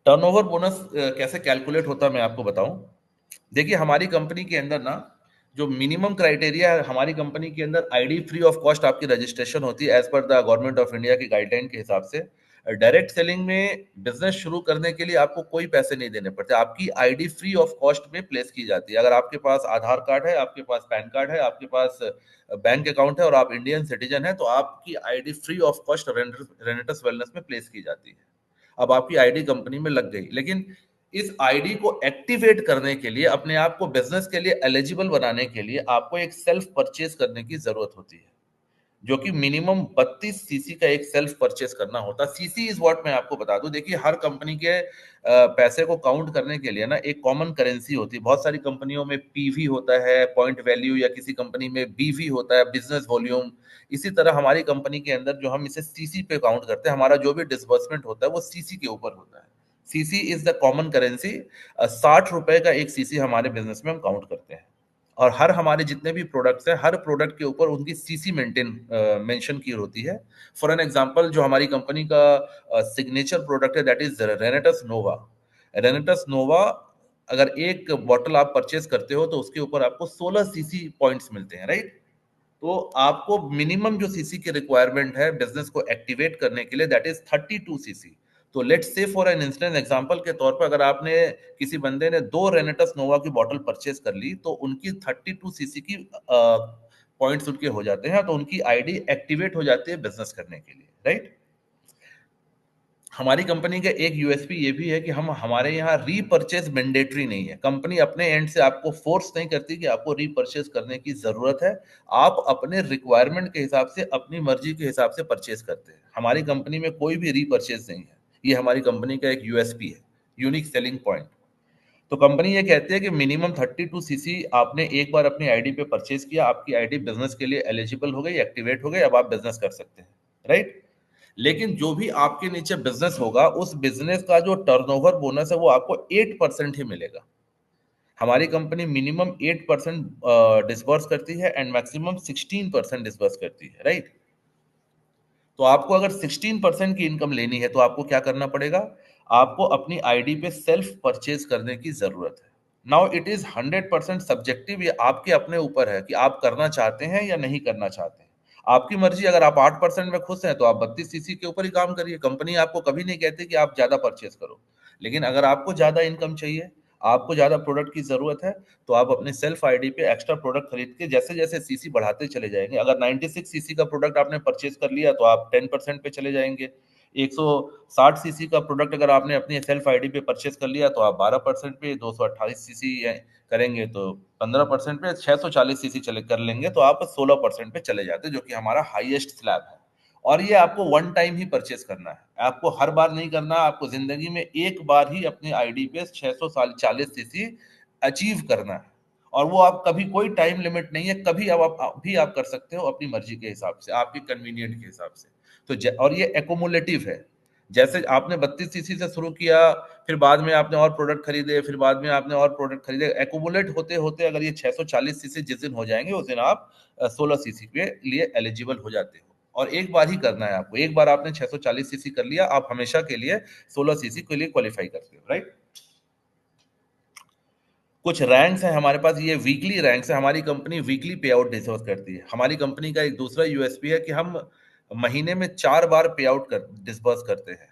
टर्नओवर बोनस कैसे कैलकुलेट होता है मैं आपको बताऊं। देखिए, हमारी कंपनी के अंदर ना, जो मिनिमम क्राइटेरिया है, हमारी कंपनी के अंदर आईडी फ्री ऑफ कॉस्ट आपकी रजिस्ट्रेशन होती है as per the government of India की गाइडलाइन के हिसाब से। डायरेक्ट सेलिंग में बिजनेस शुरू करने के लिए आपको कोई पैसे नहीं देने पड़ते, आपकी आईडी फ्री ऑफ कॉस्ट में प्लेस की जाती है। अगर आपके पास आधार कार्ड है, आपके पास पैन कार्ड है, आपके पास बैंक अकाउंट है और आप इंडियन सिटीजन है, तो आपकी ID free of cost रेनेटस Wellness में प्लेस की जाती है। अब आपकी आईडी कंपनी में लग गई, लेकिन इस आईडी को एक्टिवेट करने के लिए, अपने आप को बिजनेस के लिए एलिजिबल बनाने के लिए, आपको एक सेल्फ परचेज करने की जरूरत होती है, जो कि मिनिमम 32 सीसी का एक सेल्फ परचेस करना होता है। सीसी इज व्हाट, मैं आपको बता दूं, देखिए हर कंपनी के पैसे को काउंट करने के लिए ना एक कॉमन करेंसी होती है। बहुत सारी कंपनियों में पीवी होता है, पॉइंट वैल्यू, या किसी कंपनी में बीवी होता है, बिजनेस वॉल्यूम। इसी तरह हमारी कंपनी के अंदर जो हम इसे सीसी पे काउंट करते हैं, हमारा जो भी डिसबर्समेंट होता है वो सीसी के ऊपर होता है। CC is the common currency. 60 रुपए का एक सीसी हमारे बिजनेस में हम काउंट करते हैं। और हर हमारे जितने भी प्रोडक्ट्स हैं, हर प्रोडक्ट के ऊपर उनकी सीसी मेंशन की होती है। फॉर एन एग्जांपल, जो हमारी कंपनी का सिग्नेचर प्रोडक्ट है that is Renatus Nova. Renatus Nova, अगर एक बॉटल आप परचेज करते हो तो उसके ऊपर आपको 16 सीसी पॉइंट्स मिलते हैं, राइट। तो आपको मिनिमम जो सीसी की रिक्वायरमेंट है बिजनेस को एक्टिवेट करने के लिए, दैट इज 32 सीसी। तो let's say for an instance example के तौर पर, अगर आपने, किसी बंदे ने दो रेनेटस नोवा की बॉटल परचेज कर ली, तो उनकी 32 सीसी की पॉइंट्स उनके हो जाते हैं, तो उनकी आईडी एक्टिवेट हो जाती है बिजनेस करने के लिए, राइट। हमारी कंपनी का एक यूएसपी ये भी है कि हम, हमारे यहाँ रीपर्चेज मैंडेटरी नहीं है। कंपनी अपने एंड से आपको फोर्स नहीं करती कि आपको रीपर्चेज करने की जरूरत है। आप अपने रिक्वायरमेंट के हिसाब से, अपनी मर्जी के हिसाब से परचेज करते हैं। हमारी कंपनी में कोई भी रीपर्चेज नहीं है। ये हमारी कंपनी का एक यूएसपी है, यूनिक सेलिंग पॉइंट। तो कंपनी ये कहती है कि मिनिमम 32 सीसी आपने एक बार अपनी आईडी पे परचेज किया, आपकी आईडी बिजनेस के लिए एलिजिबल हो गई, एक्टिवेट हो गई, अब आप बिजनेस कर सकते हैं, राइट। लेकिन जो भी आपके नीचे बिजनेस होगा, उस बिजनेस का जो टर्नओवर बोनस है वो आपको 8% ही मिलेगा। हमारी कंपनी मिनिमम 8% डिसबर्स करती है एंड मैक्सिमम 16% डिसबर्स करती है, राइट। तो आपको अगर 16% की इनकम लेनी है तो आपको क्या करना पड़ेगा, आपको अपनी आईडी पे सेल्फ परचेज करने की जरूरत है। नाउ इट इज 100% सब्जेक्टिव, ये आपके अपने ऊपर है कि आप करना चाहते हैं या नहीं करना चाहते हैं। आपकी मर्जी। अगर आप 8% में खुश हैं तो आप 32 सीसी के ऊपर ही काम करिए, कंपनी आपको कभी नहीं कहती कि आप ज्यादा परचेज करो। लेकिन अगर आपको ज्यादा इनकम चाहिए, आपको ज्यादा प्रोडक्ट की जरूरत है तो आप अपने सेल्फ आईडी पे एक्स्ट्रा प्रोडक्ट खरीद के जैसे जैसे सीसी बढ़ाते चले जाएंगे। अगर 96 सीसी का प्रोडक्ट आपने परचेज कर लिया तो आप 10% पे चले जाएंगे। 160 सीसी का प्रोडक्ट अगर आपने अपनी सेल्फ आईडी पे परचेज कर लिया तो आप 12% पे, 228 सीसी करेंगे तो 15% पे, 640 सीसी चले कर लेंगे तो आप 16% पे चले जाते हैं, जो कि हमारा हाईएस्ट स्लैब है। और ये आपको वन टाइम ही परचेज करना है, आपको हर बार नहीं करना। आपको जिंदगी में एक बार ही अपनी आईडी पे 640 सीसी अचीव करना है। और वो आप कभी, कोई टाइम लिमिट नहीं है, कभी आप भी आप कर सकते हो अपनी मर्जी के हिसाब से, आपके कन्वीनियंट के हिसाब से। और ये एकोमुलेटिव है। जैसे आपने 32 सीसी से शुरू किया, फिर बाद में आपने और प्रोडक्ट खरीदे, फिर बाद में आपने और प्रोडक्ट खरीदे, एकोमुलेट होते होते अगर ये 640 सीसी जिस दिन हो जाएंगे उस दिन आप 16 सीसी के लिए एलिजिबल हो जाते हो। और एक बार ही करना है आपको, एक बार आपने 640 सीसी कर लिया, आप हमेशा के लिए 16 सीसी के लिए क्वालिफाई करते हो, राइट। कुछ रैंक्स हैं हमारे पास, ये वीकली रैंक्स है। हमारी कंपनी वीकली पे आउट डिस्बर्स करती है। हमारी कंपनी का एक दूसरा यूएसपी है कि हम महीने में 4 बार पे आउट कर डिस्बर्स करते हैं।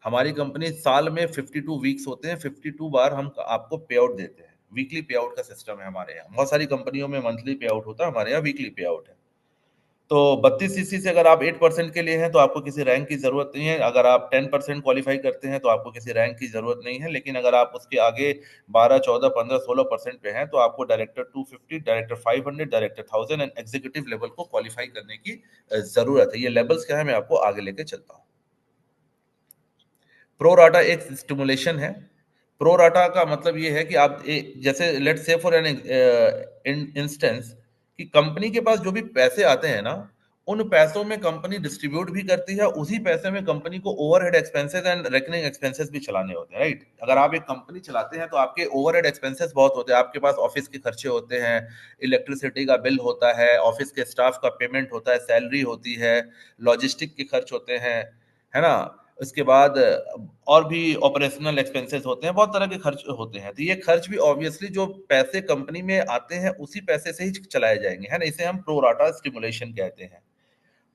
हमारी कंपनी साल में 52 वीक्स होते हैं, 52 बार हम आपको पे आउट देते हैं। वीकली पे आउट का सिस्टम है हमारे यहाँ। बहुत सारी कंपनियों में मंथली पे आउट होता है, हमारे यहाँ वीकली पे आउट है। तो 32 सीसी से अगर आप 8% के लिए हैं तो आपको किसी रैंक की जरूरत नहीं है। अगर आप 10% क्वालिफाई करते हैं तो आपको किसी रैंक की जरूरत नहीं है। लेकिन अगर आप उसके आगे 12, 14, 15, 16% पे हैं तो आपको director 250, director 500, director 1000 and executive level को क्वालिफाई करने की जरूरत है। ये लेवल्स क्या है मैं आपको आगे लेके चलता हूँ। प्रोराटा एक स्टिमुलेशन है। प्रोराटा का मतलब ये है कि आप जैसे let's say for an instance कि कंपनी के पास जो भी पैसे आते हैं ना, उन पैसों में कंपनी डिस्ट्रीब्यूट भी करती है, उसी पैसे में कंपनी को overhead expenses and recurring expenses भी चलाने होते हैं, राइट। अगर आप एक कंपनी चलाते हैं तो आपके ओवरहेड एक्सपेंसेस बहुत होते हैं। आपके पास ऑफिस के खर्चे होते हैं, इलेक्ट्रिसिटी का बिल होता है, ऑफिस के स्टाफ का पेमेंट होता है, सैलरी होती है, लॉजिस्टिक के खर्च होते हैं, है ना। उसके बाद और भी ऑपरेशनल एक्सपेंसेस होते हैं, बहुत तरह के खर्च होते हैं। तो ये खर्च भी ऑब्वियसली जो पैसे कंपनी में आते हैं उसी पैसे से ही चलाए जाएंगे, है ना। इसे हम प्रो राटा स्टिमुलेशन कहते हैं।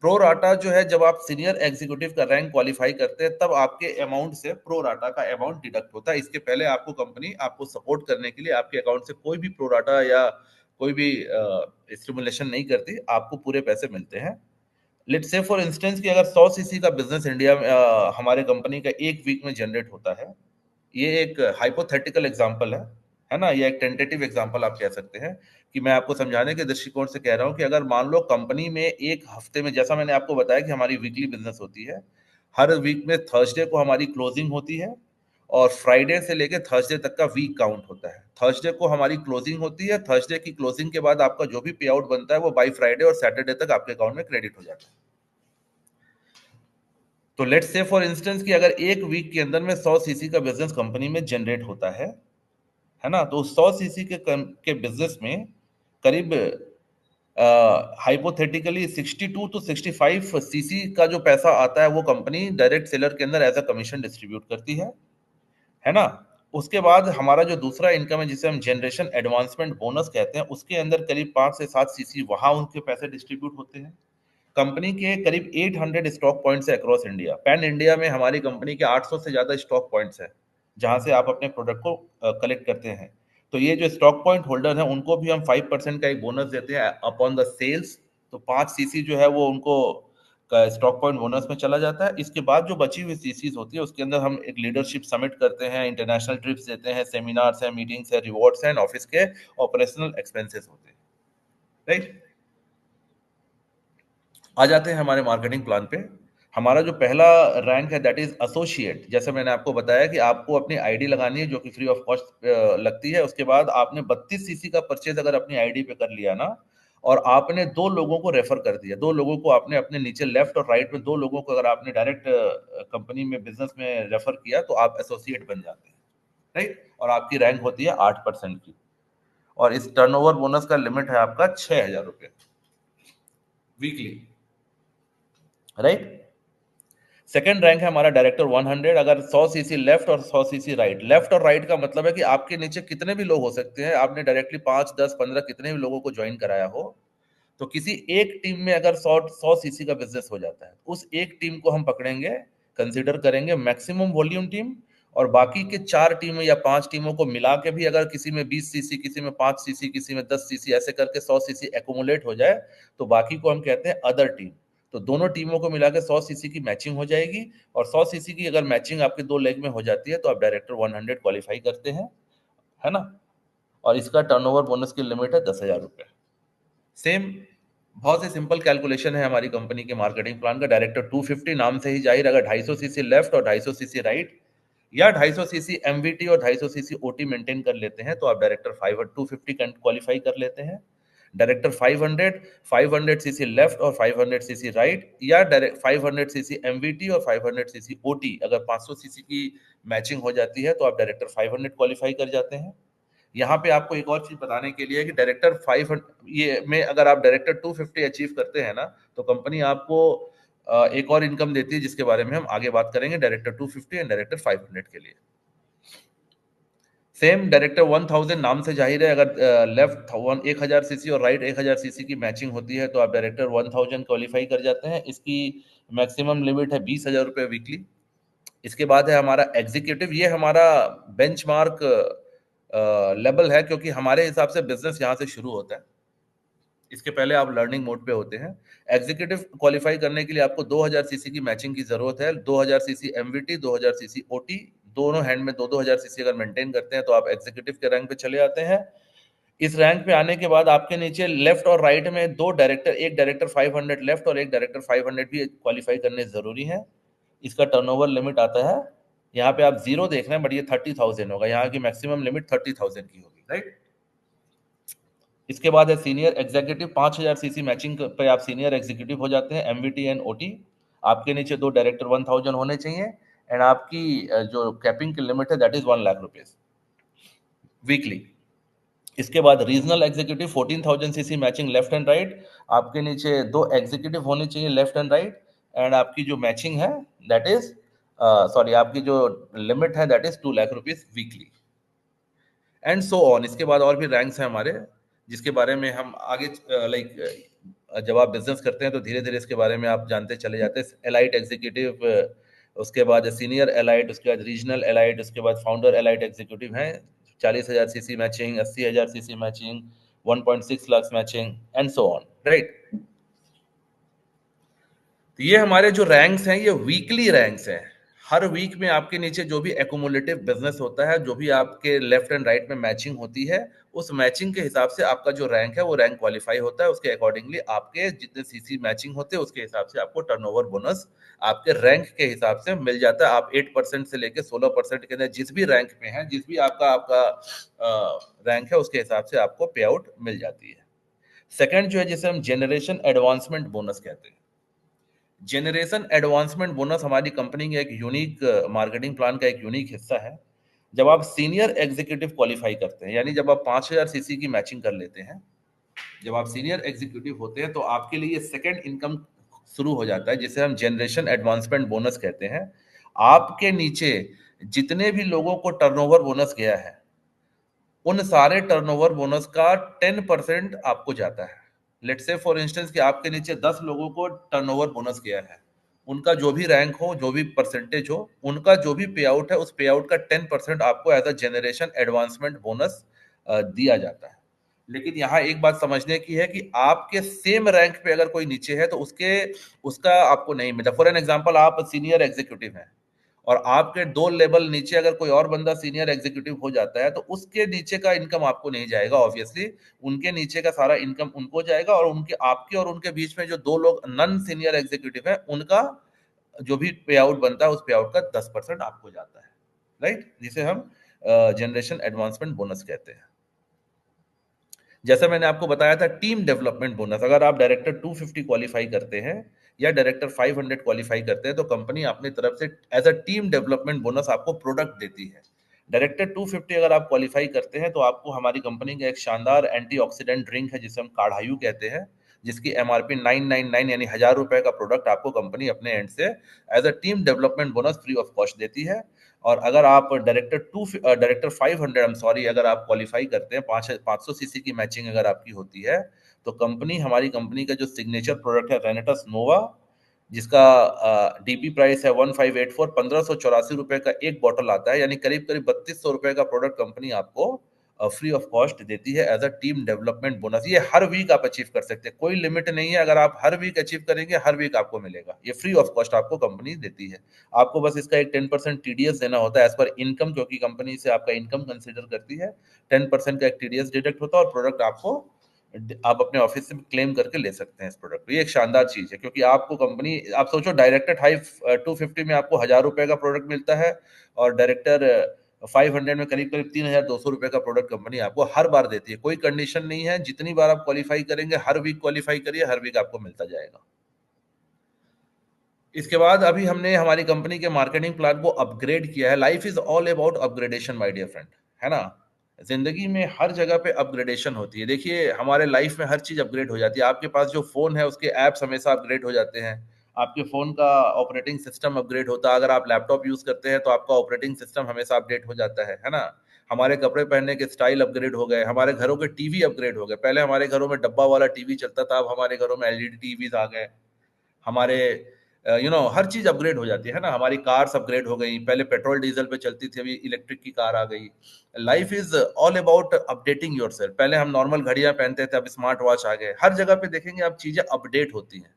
प्रो राटा जो है, जब आप सीनियर एग्जीक्यूटिव का रैंक क्वालिफाई करते हैं तब आपके अमाउंट से प्रो राटा का अमाउंट डिडक्ट होता है। इसके पहले आपको कंपनी आपको सपोर्ट करने के लिए आपके अकाउंट से कोई भी प्रो राटा या कोई भी स्टिमुलेशन नहीं करती, आपको पूरे पैसे मिलते हैं। लेट्स से फॉर इंस्टेंस कि अगर 100 सीसी का बिजनेस इंडिया में हमारे कंपनी का एक वीक में जनरेट होता है, ये एक हाइपोथेटिकल एग्जांपल है ना। ये एक टेंटेटिव एग्जांपल आप कह सकते हैं कि मैं आपको समझाने के दृष्टिकोण से कह रहा हूं कि अगर मान लो कंपनी में एक हफ्ते में, जैसा मैंने आपको बताया कि हमारी वीकली बिजनेस होती है, हर वीक में थर्सडे को हमारी क्लोजिंग होती है और फ्राइडे से लेके थर्सडे तक का वीक काउंट होता है। थर्सडे को हमारी क्लोजिंग होती है, थर्सडे की क्लोजिंग के बाद आपका जो भी पे आउट बनता है वो बाई फ्राइडे और सैटरडे तक आपके अकाउंट में क्रेडिट हो जाता है। तो लेट्स से फॉर इंस्टेंस कि अगर एक वीक के अंदर में 100 सीसी का बिजनेस कंपनी में जनरेट होता है ना, तो 100 सीसी के बिजनेस में करीब हाइपोथेटिकली 62 to 65 सीसी का जो पैसा आता है वो कंपनी डायरेक्ट सेलर के अंदर एज अ कमीशन डिस्ट्रीब्यूट करती है ना। उसके बाद हमारा जो दूसरा इनकम है जिसे हम जनरेशन एडवांसमेंट बोनस कहते हैं, उसके अंदर करीब 5 से 7 सीसी वहां उनके पैसे डिस्ट्रीब्यूट होते हैं। कंपनी के करीब 800 स्टॉक पॉइंट्स है अक्रॉस इंडिया। पैन इंडिया में हमारी कंपनी के 800 से ज्यादा स्टॉक पॉइंट्स है जहां से आप अपने प्रोडक्ट को कलेक्ट करते हैं। तो ये जो स्टॉक पॉइंट होल्डर हैं उनको भी हम 5% का एक बोनस देते हैं अपॉन द सेल्स। तो 5 सीसी जो है वो उनको का स्टॉक पॉइंट बोनस में चला जाता है। इसके बाद जो बची हुई सीसीज होती है उसके अंदर हम एक लीडरशिप समिट करते हैं, इंटरनेशनल ट्रिप्स देते हैं, सेमिनार्स हैं, मीटिंग्स है, रिवॉर्ड्स हैं, ऑफिस के ऑपरेशनल एक्सपेंसेस होते हैं, राइट। आ जाते हैं हमारे मार्केटिंग प्लान पे। हमारा जो पहला रैंक है दैट इज एसोसिएट। जैसे मैंने आपको बताया कि आपको अपनी आईडी लगानी है जो कि फ्री ऑफ कॉस्ट लगती है। उसके बाद आपने 32 सीसी का परचेज अगर अपनी आईडी पे कर लिया ना, और आपने 2 लोगों को रेफर कर दिया, 2 लोगों को आपने अपने नीचे लेफ्ट और राइट में 2 लोगों को अगर आपने डायरेक्ट कंपनी में बिजनेस में रेफर किया तो आप एसोसिएट बन जाते हैं, राइट। और आपकी रैंक होती है 8% की। और इस टर्नओवर बोनस का लिमिट है आपका 6,000 रुपये वीकली, राइट। सेकंड रैंक है हमारा डायरेक्टर 100। अगर 100 सीसी लेफ्ट और 100 सीसी राइट, लेफ्ट और राइट का मतलब है कि आपके नीचे कितने भी लोग हो सकते हैं, आपने डायरेक्टली 5, 10, 15 कितने भी लोगों को ज्वाइन कराया हो, तो किसी एक टीम में अगर 100 सीसी का बिजनेस हो जाता है, उस एक टीम को हम पकड़ेंगे, कंसिडर करेंगे मैक्सिमम वॉल्यूम टीम। और बाकी के 4 टीमों या 5 टीमों को मिला के भी अगर किसी में 20 सीसी, किसी में 5 सीसी, किसी में 10 सीसी, ऐसे करके 100 सीसी एक्यूमुलेट हो जाए तो बाकी को हम कहते हैं अदर टीम। तो दोनों टीमों को मिला के 100 सीसी की मैचिंग हो जाएगी, और 100 सीसी की अगर मैचिंग आपके 2 लेग में हो जाती है तो आप डायरेक्टर 100 क्वालिफाई करते हैं, है ना? और इसका टर्नओवर बोनस की लिमिट है 10,000 रुपए। सेम बहुत ही सिंपल कैलकुलेशन है हमारी कंपनी के मार्केटिंग प्लान का। डायरेक्टर 250, नाम से ही जाहिर, अगर 250 सीसी लेफ्ट और 250 सीसी राइट या 250 सीसी एमवीटी और 250 सीसी ओटी मेंटेन कर लेते हैं तो आप डायरेक्टर 250 क्वालिफाई कर लेते हैं। डायरेक्टर 500, 500 सीसी लेफ्ट और 500 सीसी राइट या डायरेक्ट 500 सीसी एमवीटी और 500 सीसी ओटी, अगर 500 सीसी की मैचिंग हो जाती है तो आप डायरेक्टर 500 क्वालिफाई कर जाते हैं। यहाँ पे आपको एक और चीज बताने के लिए कि डायरेक्टर 500 ये में अगर आप डायरेक्टर 250 अचीव करते हैं ना तो कंपनी आपको एक और इनकम देती है जिसके बारे में हम आगे बात करेंगे, डायरेक्टर 250 एंड डायरेक्टर 500 के लिए। सेम डायरेक्टर 1000, नाम से जाहिर है, अगर लेफ्ट 1000 सीसी और राइट 1000 सीसी की मैचिंग होती है तो आप डायरेक्टर 1000 क्वालिफाई कर जाते हैं। इसकी मैक्सिमम लिमिट है 20,000 रुपये वीकली। इसके बाद है हमारा एग्जीक्यूटिव। ये हमारा बेंचमार्क लेवल है क्योंकि हमारे हिसाब से बिजनेस यहाँ से शुरू होता है। इसके पहले आप लर्निंग मोड पे होते हैं। एग्जीक्यूटिव क्वालिफाई करने के लिए आपको 2000 सीसी की मैचिंग की जरूरत है। 2000 सीसी एमवीटी, 2000 सीसी ओटी, दोनों हैंड में 2-2000 सीसी अगर मेंटेन करते हैं तो आप एग्जीक्यूटिव के रैंक पे चले आते हैं। इस रैंक पे आने के बाद आपके नीचे लेफ्ट और राइट में 2 डायरेक्टर, एक डायरेक्टर 500 लेफ्ट और एक डायरेक्टर 500 भी क्वालिफाई करने जरूरी है। इसका टर्नओवर लिमिट आता है, यहाँ पे आप जीरो देख रहे हैं बट ये 30,000 होगा। यहाँ की मैक्सिमम लिमिट 30,000 की होगी, राइट। इसके बाद है सीनियर एग्जीक्यूटिव। 5000 सीसी मैचिंग पे आप सीनियर एग्जीक्यूटिव हो जाते हैं, एमवीटी एंड ओटी। आपके नीचे 2 डायरेक्टर 1000 होने चाहिए, एंड आपकी जो कैपिंग की लिमिट है दैट इज 1,00,000 रुपीज वीकली। इसके बाद regional executive 14,000 CC matching left and right. आपके नीचे 2 एग्जीक्यूटिव होने चाहिए लेफ्ट एंड राइट, एंड आपकी जो मैचिंग है दैट इज सॉरी आपकी जो लिमिट है that is 2,00,000 rupees weekly, and so on. इसके बाद और भी रैंक्स हैं हमारे जिसके बारे में हम आगे लाइक जब आप बिजनेस करते हैं तो धीरे धीरे इसके बारे में आप जानते चले जाते हैं। एलाइट एग्जीक्यूटिव, उसके बाद सीनियर एलाइट, उसके बाद रीजनल एलाइट, उसके बाद फाउंडर एलाइट एग्जीक्यूटिव हैं। 40,000 CC matching, 80,000 CC matching, 1.6 lakh matching, and so on, right. तो ये हमारे जो रैंक्स हैं ये वीकली रैंक्स हैं। हर वीक में आपके नीचे जो भी एक्यूमुलेटिव बिजनेस होता है, जो भी आपके लेफ्ट एंड राइट में मैचिंग होती है, उस मैचिंग के हिसाब से आपका जो रैंक है वो रैंक क्वालिफाई होता है। उसके अकॉर्डिंगली आपके जितने सीसी मैचिंग होते हैं उसके हिसाब से आपको टर्नओवर बोनस आपके रैंक के हिसाब से मिल जाता है। आप 8% से लेकर 16% के अंदर जिस भी रैंक में है, जिस भी आपका आपका रैंक है उसके हिसाब से आपको पे आउट मिल जाती है। सेकंड जो है जिसे हम जनरेशन एडवांसमेंट बोनस कहते हैं। जेनरेशन एडवांसमेंट बोनस हमारी कंपनी के एक यूनिक मार्केटिंग प्लान का एक यूनिक हिस्सा है। जब आप सीनियर एग्जीक्यूटिव क्वालिफाई करते हैं, यानी जब आप 5000 सीसी की मैचिंग कर लेते हैं, जब आप सीनियर एग्जीक्यूटिव होते हैं तो आपके लिए सेकंड इनकम शुरू हो जाता है जिसे हम जनरेशन एडवांसमेंट बोनस कहते हैं। आपके नीचे जितने भी लोगों को टर्नओवर बोनस गया है उन सारे टर्नओवर बोनस का 10% आपको जाता है। लेट्स से फॉर इंस्टेंस कि आपके नीचे 10 लोगों को टर्नओवर बोनस गया है, उनका जो भी रैंक हो, जो भी परसेंटेज हो, उनका जो भी पे आउट है उस पे आउट का 10% आपको as a generation advancement bonus दिया जाता है। लेकिन यहाँ एक बात समझने की है कि आपके सेम रैंक पे अगर कोई नीचे है तो उसके उसका आपको नहीं मिलता। फॉर एन एग्जांपल आप सीनियर एग्जीक्यूटिव हैं और आपके 2 लेवल नीचे अगर कोई और बंदा सीनियर एग्जीक्यूटिव हो जाता है तो उसके नीचे का इनकम आपको नहीं जाएगा। ऑब्वियसली उनके नीचे का सारा इनकम उनको जाएगा, और उनके आपके और उनके बीच में जो 2 लोग नॉन सीनियर एग्जीक्यूटिव है उनका जो भी पे आउट बनता है उस पे आउट का 10% आपको जाता है, राइट, जिसे हम जनरेशन एडवांसमेंट बोनस कहते हैं। जैसा मैंने आपको बताया था टीम डेवलपमेंट बोनस, अगर आप डायरेक्टर 250 क्वालिफाई करते हैं या डायरेक्टर 500 क्वालिफाई करते हैं तो कंपनी अपनी तरफ से as a team development bonus आपको प्रोडक्ट देती है। डायरेक्टर 250 अगर आप क्वालिफाई करते हैं तो आपको हमारी कंपनी का एक शानदार एंटीऑक्सीडेंट ड्रिंक है जिसे हम काढ़ायु कहते हैं, जिसकी एमआरपी 999 यानी 1,000 रुपए का प्रोडक्ट आपको कंपनी अपने एंड से as a team development bonus free of cost देती है। और अगर आप डायरेक्टर 500 आई एम सॉरी अगर आप क्वालिफाई करते हैं, 500 सीसी की मैचिंग अगर आपकी होती है तो कंपनी हमारी कंपनी का जो सिग्नेचर प्रोडक्ट है रेनेटस नोवा, जिसका डीपी प्राइस है 1584, 1584 रुपए का एक बॉटल आता है, यानी करीब करीब 3200 रुपए का प्रोडक्ट कंपनी आपको फ्री ऑफ कॉस्ट देती है as a team development bonus. ये हर वीक आप अचीव कर सकते हैं, कोई लिमिट नहीं है। अगर आप हर वीक अचीव करेंगे, हर वीक आपको मिलेगा, ये फ्री ऑफ कॉस्ट आपको कंपनी देती है। आपको बस इसका एक 10% टीडीएस देना होता है एज पर इनकम, क्योंकि कंपनी से आपका इनकम कंसिडर करती है। 10% का एक टीडीएस डिडक्ट होता है और प्रोडक्ट आपको, आप अपने ऑफिस से क्लेम करके ले सकते हैं इस प्रोडक्ट को। ये एक शानदार चीज है, क्योंकि आपको कंपनी, आप सोचो डायरेक्टर 250 में आपको 1000 रुपए का प्रोडक्ट मिलता है, और डायरेक्टर 500 में करीब करीब 3200 रुपए का प्रोडक्ट कंपनी आपको हर बार देती है। कोई कंडीशन नहीं है, जितनी बार आप क्वालिफाई करेंगे, हर वीक क्वालिफाई करिए, हर वीक आपको मिलता जाएगा। इसके बाद अभी हमने हमारी कंपनी के मार्केटिंग प्लान को अपग्रेड किया है। Life is all about upgradation my dear friend, है ना। जिंदगी में हर जगह पे अपग्रेडेशन होती है। देखिए, हमारे लाइफ में हर चीज अपग्रेड हो जाती है। आपके पास जो फोन है उसके ऐप्स हमेशा अपग्रेड हो जाते हैं। आपके फोन का ऑपरेटिंग सिस्टम अपग्रेड होता है। अगर आप लैपटॉप यूज करते हैं तो आपका ऑपरेटिंग सिस्टम हमेशा अपडेट हो जाता है ना। हमारे कपड़े पहनने के स्टाइल अपग्रेड हो गए, हमारे घरों के टीवी अपग्रेड हो गए। पहले हमारे घरों में डब्बा वाला टीवी चलता था, अब हमारे घरों में एलईडी टीवीज आ गए। हमारे हर चीज अपग्रेड हो जाती है ना। हमारी कार्स अपग्रेड हो गई, पहले पेट्रोल डीजल पे चलती थी, अभी इलेक्ट्रिक की कार आ गई। Life is all about updating yourself. पहले हम नॉर्मल घड़ियां पहनते थे, अब स्मार्ट वॉच आ गए। हर जगह पे देखेंगे आप, चीजें अपडेट होती हैं।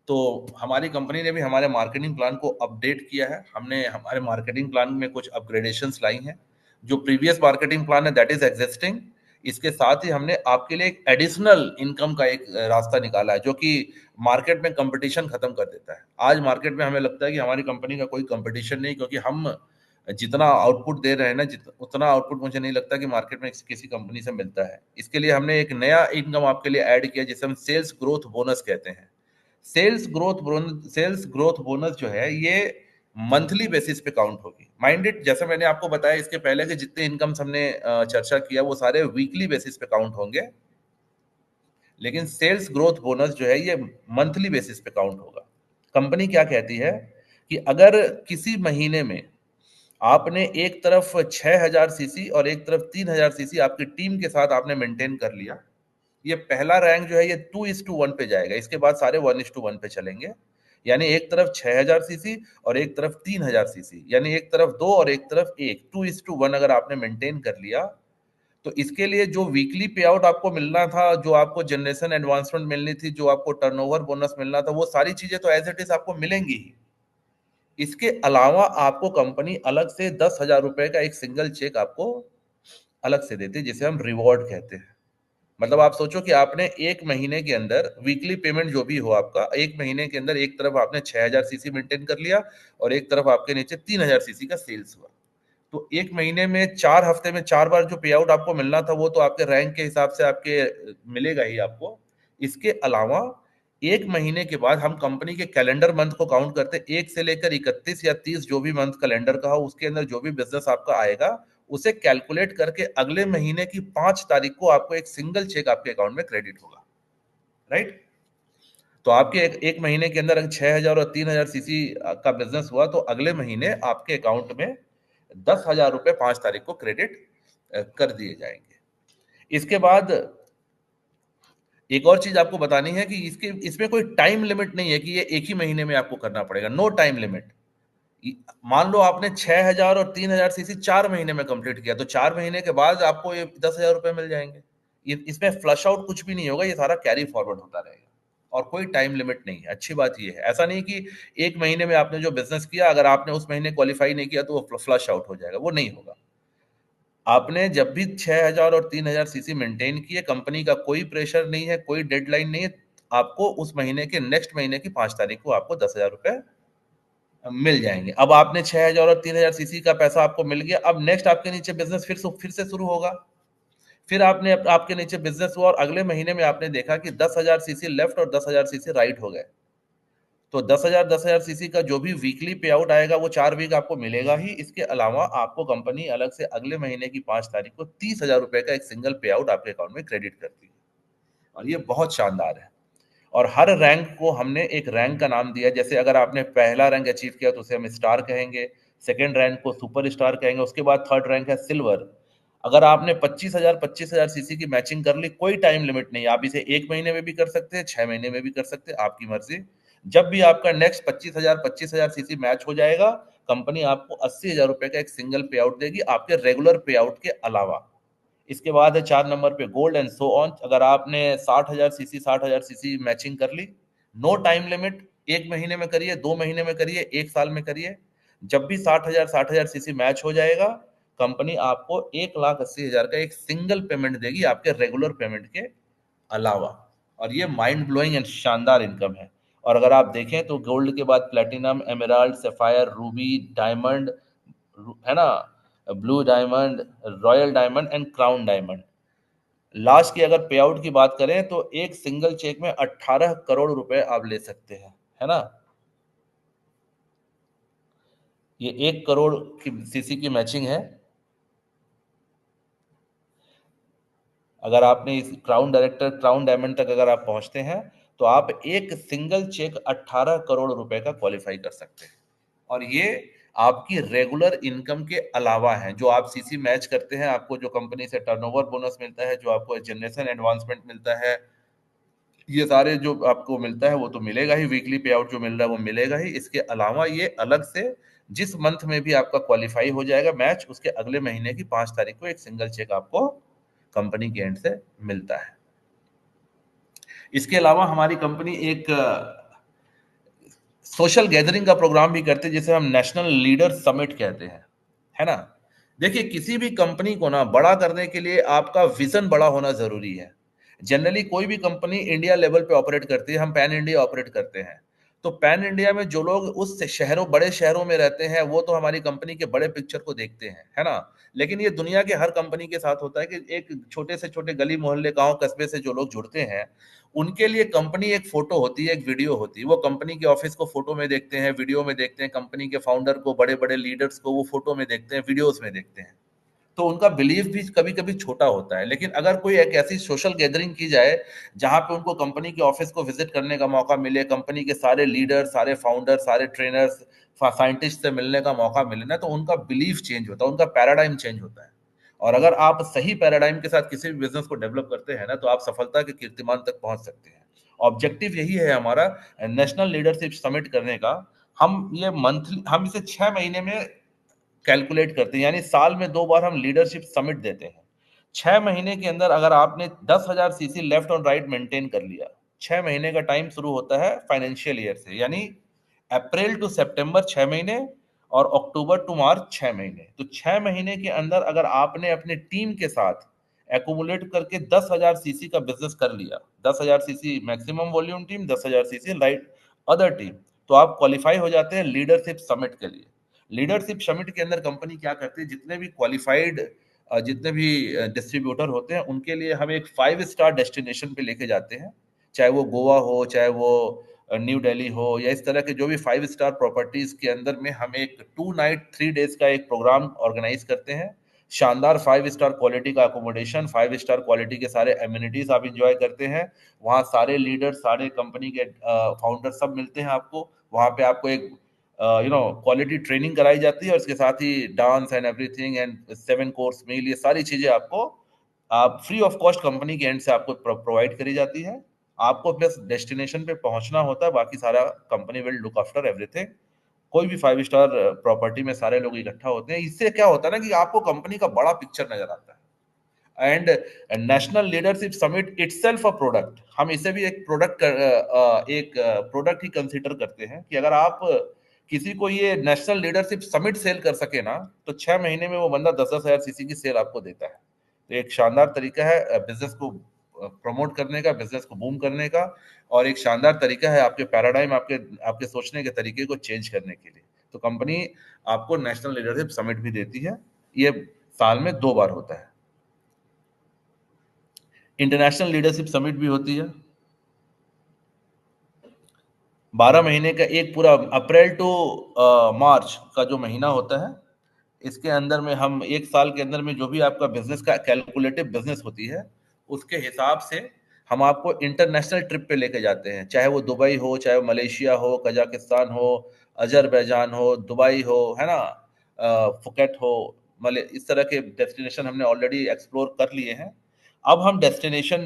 तो हमारी कंपनी ने भी हमारे मार्केटिंग प्लान को अपडेट किया है। हमने हमारे मार्केटिंग प्लान में कुछ अपग्रेडेशंस लाई हैं। जो प्रीवियस मार्केटिंग प्लान है दैट इज एग्जिस्टिंग। इसके साथ ही हमने आपके लिए एक एडिशनल इनकम का एक रास्ता निकाला है, जो कि मार्केट में कंपटीशन खत्म कर देता है। आज मार्केट में हमें लगता है कि हमारी कंपनी का कोई कंपटीशन नहीं, क्योंकि हम जितना आउटपुट दे रहे हैं ना, उतना आउटपुट मुझे नहीं लगता कि मार्केट में किसी कंपनी से मिलता है। इसके लिए हमने एक नया इनकम आपके लिए ऐड किया, जिसे हम सेल्स ग्रोथ बोनस कहते हैं। सेल्स ग्रोथ बोनस जो है, ये मंथली बेसिस पे काउंट होगी। माइंड इट, जैसे मैंने आपको बताया इसके पहले कि जितने इनकम्स हमने चर्चा किया, वो सारे वीकली बेसिस पे काउंट होंगे। लेकिन सेल्स ग्रोथ बोनस जो है, ये मंथली बेसिस पे काउंट होगा। कंपनी क्या कहती है कि अगर किसी महीने में आपने एक तरफ 6000 सीसी और एक तरफ 3000 सीसी आपकी टीम के साथ आपने मेंटेन कर लिया, ये पहला रैंक जो है ये 2:1 पे जाएगा। इसके बाद सारे 1:1 पे चलेंगे। यानी एक तरफ 6000 सीसी और एक तरफ 3000 सीसी, यानी एक तरफ दो और एक तरफ एक, 2:1 अगर आपने मेंटेन कर लिया, तो इसके लिए जो वीकली पे आउट आपको मिलना था, जो आपको जनरेशन एडवांसमेंट मिलनी थी, जो आपको टर्नओवर बोनस मिलना था, वो सारी चीजें तो एज इट इज आपको मिलेंगी ही। इसके अलावा आपको कंपनी अलग से 10,000 रुपए का एक सिंगल चेक आपको अलग से देती है, जिसे हम रिवॉर्ड कहते हैं। मतलब आप सोचो कि आपने एक महीने के अंदर वीकली पेमेंट जो भी हो आपका, एक महीने के अंदर एक तरफ आपने 6000 सीसी मेंटेन कर लिया और एक तरफ आपके नीचे 3000 सीसी का सेल्स हुआ। तो एक महीने में 4 हफ्ते में 4 बार जो पे आउट आपको मिलना था, वो तो आपके रैंक के हिसाब से आपके मिलेगा ही आपको। इसके अलावा एक महीने के बाद हम कंपनी के कैलेंडर मंथ को काउंट करते हैं। 1 से लेकर 31 या 30 जो भी मंथ कैलेंडर का हो, उसके अंदर जो भी बिजनेस आपका आएगा, उसे कैलकुलेट करके अगले महीने की 5 तारीख को आपको एक सिंगल चेक आपके अकाउंट में क्रेडिट होगा। राइट। तो आपके एक महीने के अंदर अगर 6000 और 3000 सीसी का बिजनेस हुआ, तो अगले महीने आपके अकाउंट में 10,000 रुपए 5 तारीख को क्रेडिट कर दिए जाएंगे। इसके बाद एक और चीज आपको बतानी है कि इसके इसमें कोई टाइम लिमिट नहीं है कि ये एक ही महीने में आपको करना पड़ेगा। No time limit. मान लो आपने 6000 और 3000 सीसी 4 महीने में कंप्लीट किया, तो 4 महीने के बाद आपको ये 10,000 रुपए मिल जाएंगे। इसमें फ्लश आउट कुछ भी नहीं होगा, ये सारा कैरी फॉरवर्ड होता रहेगा और कोई टाइम लिमिट नहीं है। अच्छी बात ये है, ऐसा नहीं कि एक महीने में आपने जो बिजनेस किया, अगर आपने उस महीने क्वालिफाई नहीं किया तो वो फ्लश आउट हो जाएगा, वो नहीं होगा। आपने जब भी 6000 और 3000 सीसी मेंटेन किए, कंपनी का कोई प्रेशर नहीं है, कोई डेडलाइन नहीं है। आपको उस महीने के नेक्स्ट महीने की 5 तारीख को आपको 10,000 रुपए मिल जाएंगे। अब आपने 6000 और 3000 सीसी का पैसा आपको मिल गया, अब नेक्स्ट आपके नीचे बिजनेस फिर से शुरू होगा। फिर आपके नीचे बिजनेस हुआ और अगले महीने में आपने देखा कि 10,000 सीसी लेफ्ट और 10,000 सीसी राइट हो गए। तो 10,000 सीसी का जो भी वीकली पे आउट आएगा, वो 4 वीक आपको मिलेगा ही। इसके अलावा आपको कंपनी अलग से अगले महीने की 5 तारीख को 30,000 रुपए का एक सिंगल पे आउट आपके अकाउंट में क्रेडिट करती है। और ये बहुत शानदार है। और हर रैंक को हमने एक रैंक का नाम दिया है। जैसे अगर आपने पहला रैंक अचीव किया तो उसे हम स्टार कहेंगे, सेकंड रैंक को सुपर स्टार कहेंगे, उसके बाद थर्ड रैंक है सिल्वर। अगर आपने 25,000 सीसी की मैचिंग कर ली, कोई टाइम लिमिट नहीं, आप इसे एक महीने में भी कर सकते हैं, 6 महीने में भी कर सकते हैं, आपकी मर्जी। जब भी आपका नेक्स्ट 25,000 सीसी मैच हो जाएगा, कंपनी आपको 80,000 रुपए का एक सिंगल पे आउट देगी, आपके रेगुलर पे आउट के अलावा। इसके बाद है 4 नंबर पे गोल्ड एंड सो ऑन। अगर आपने 60,000 सीसी मैचिंग कर ली, नो टाइम लिमिट, 1 महीने में करिए, 2 महीने में करिए, 1 साल में करिए, जब भी 60,000 सीसी मैच हो जाएगा, कंपनी आपको 1,80,000 का एक सिंगल पेमेंट देगी आपके रेगुलर पेमेंट के अलावा। और ये माइंड ब्लोइंग एंड शानदार इनकम है। और अगर आप देखें तो गोल्ड के बाद platinum, Emerald, sapphire, Ruby, diamond, है ना, blue diamond, royal diamond and crown diamond. Last की अगर पे आउट की बात करें तो एक सिंगल चेक में 18 करोड़ रुपए आप ले सकते हैं, है ना। ये 1 करोड़ की सीसी की मैचिंग है। अगर आपने इस क्राउन डायमंड तक अगर आप पहुंचते हैं तो आप एक सिंगल चेक 18 करोड़ रुपए का क्वालिफाई कर सकते हैं। और ये आपकी रेगुलर इनकम के अलावा है। जो आप सीसी मैच करते हैं, आपको जो कंपनी से टर्नओवर बोनस मिलता है, जो आपको जनरेशन एडवांसमेंट मिलता है, ये सारे जो आपको मिलता है वो तो मिलेगा ही, वीकली पे आउट जो मिल रहा है वो मिलेगा ही। इसके अलावा ये अलग से जिस मंथ में भी आपका क्वालिफाई हो जाएगा मैच, उसके अगले महीने की 5 तारीख को एक सिंगल चेक आपको कंपनी के एंड से मिलता है। इसके अलावा हमारी कंपनी एक सोशल गैदरिंग का प्रोग्राम भी करते हैं, जिसे हम नेशनल लीडर समिट कहते हैं, है ना। देखिए, किसी भी कंपनी को ना बड़ा करने के लिए आपका विजन बड़ा होना जरूरी है। जनरली कोई भी कंपनी इंडिया लेवल पे ऑपरेट करती है, हम पैन इंडिया ऑपरेट करते हैं। तो पैन इंडिया में जो लोग उस शहरों, बड़े शहरों में रहते हैं, वो तो हमारी कंपनी के बड़े पिक्चर को देखते हैं, है ना। लेकिन ये दुनिया के हर कंपनी के साथ होता है कि एक छोटे से छोटे गली मोहल्ले, गांव कस्बे से जो लोग जुड़ते हैं, उनके लिए कंपनी एक फोटो होती है, एक वीडियो होती है। वो कंपनी के ऑफिस को फोटो में देखते हैं, वीडियो में देखते हैं, कंपनी के फाउंडर को, बड़े बड़े लीडर्स को वो फोटो में देखते हैं, वीडियोस में देखते हैं। तो उनका बिलीव भी कभी कभी छोटा होता है। लेकिन अगर कोई एक ऐसी सोशल गैदरिंग की जाए जहां पे उनको कंपनी के ऑफिस को विजिट करने का मौका मिले, कंपनी के सारे लीडर, सारे फाउंडर, सारे ट्रेनर्स, साइंटिस्ट से मिलने का मौका मिले ना, तो उनका बिलीव चेंज होता है, उनका पैराडाइम चेंज होता है। और अगर आप सही पैराडाइम के साथ किसी भी बिजनेस को डेवलप करते हैं ना, तो आप सफलता के कीर्तिमान तक पहुंच सकते हैं। ऑब्जेक्टिव यही है हमारा नेशनल लीडरशिप समिट करने का। हम इसे 6 महीने में कैलकुलेट करते हैं, यानी साल में 2 बार हम लीडरशिप समिट देते हैं। 6 महीने के अंदर अगर आपने 10,000 सीसी लेफ्ट और राइट मेंटेन कर लिया, 6 महीने का टाइम शुरू होता है फाइनेंशियल ईयर से, यानी अप्रैल टू सितंबर 6 महीने, और अक्टूबर टू मार्च 6 महीने। तो 6 महीने के अंदर अगर आपने अपने टीम के साथ एकुमुलेट करके 10,000 सीसी का बिजनेस कर लिया, 10,000 CC maximum volume team, 10,000 CC right other team, तो आप क्वालिफाई हो जाते हैं लीडरशिप समिट के लिए। लीडरशिप समिट के अंदर कंपनी क्या करती है, जितने भी क्वालिफाइड, जितने भी डिस्ट्रीब्यूटर होते हैं, उनके लिए हम एक 5 स्टार डेस्टिनेशन पे लेके जाते हैं। चाहे वो गोवा हो, चाहे वो न्यू दिल्ली हो, या इस तरह के जो भी 5 स्टार प्रॉपर्टीज के अंदर में हम एक 2 नाइट 3 डेज का एक प्रोग्राम ऑर्गेनाइज करते हैं। शानदार 5 स्टार क्वालिटी का अकोमोडेशन, 5 स्टार क्वालिटी के सारे एम्यूनिटीज आप इंजॉय करते हैं। वहाँ सारे लीडर, सारे कंपनी के फाउंडर सब मिलते हैं आपको। वहाँ पे आपको एक क्वालिटी ट्रेनिंग कराई जाती है, और इसके साथ ही dance and everything and 7 course meal, ये सारी चीजें आपको आप फ्री ऑफ कॉस्ट कंपनी के एंड से आपको प्रोवाइड करी जाती है। आपको बस डेस्टिनेशन पे पहुंचना होता है, बाकी सारा company will look after everything. कोई भी 5 स्टार प्रॉपर्टी में सारे लोग इकट्ठा होते हैं। इससे क्या होता है ना, कि आपको कंपनी का बड़ा पिक्चर नजर आता है। And national leadership summit itself a product, हम इसे भी एक प्रोडक्ट ही कंसीडर करते हैं। कि अगर आप किसी को ये नेशनल लीडरशिप समिट सेल कर सके ना, तो 6 महीने में वो बंदा 10,000 सीसी की सेल आपको देता है। तो एक शानदार तरीका है बिजनेस को प्रमोट करने का, बिजनेस को बूम करने का। और एक शानदार तरीका है आपके पैराडाइम, आपके आपके सोचने के तरीके को चेंज करने के लिए। तो कंपनी आपको नेशनल लीडरशिप समिट भी देती है। ये साल में 2 बार होता है। इंटरनेशनल लीडरशिप समिट भी होती है। 12 महीने का एक पूरा, अप्रैल टू मार्च का जो महीना होता है, इसके अंदर में हम एक साल के अंदर में जो भी आपका बिजनेस का कैलकुलेटिव बिजनेस होती है, उसके हिसाब से हम आपको इंटरनेशनल ट्रिप पे लेके जाते हैं। चाहे वो दुबई हो, चाहे वो मलेशिया हो, कजाकिस्तान हो, अजरबैजान हो, दुबई हो, है ना, फुकेट हो, मले इस तरह के डेस्टिनेशन हमने ऑलरेडी एक्सप्लोर कर लिए हैं। अब हम डेस्टिनेशन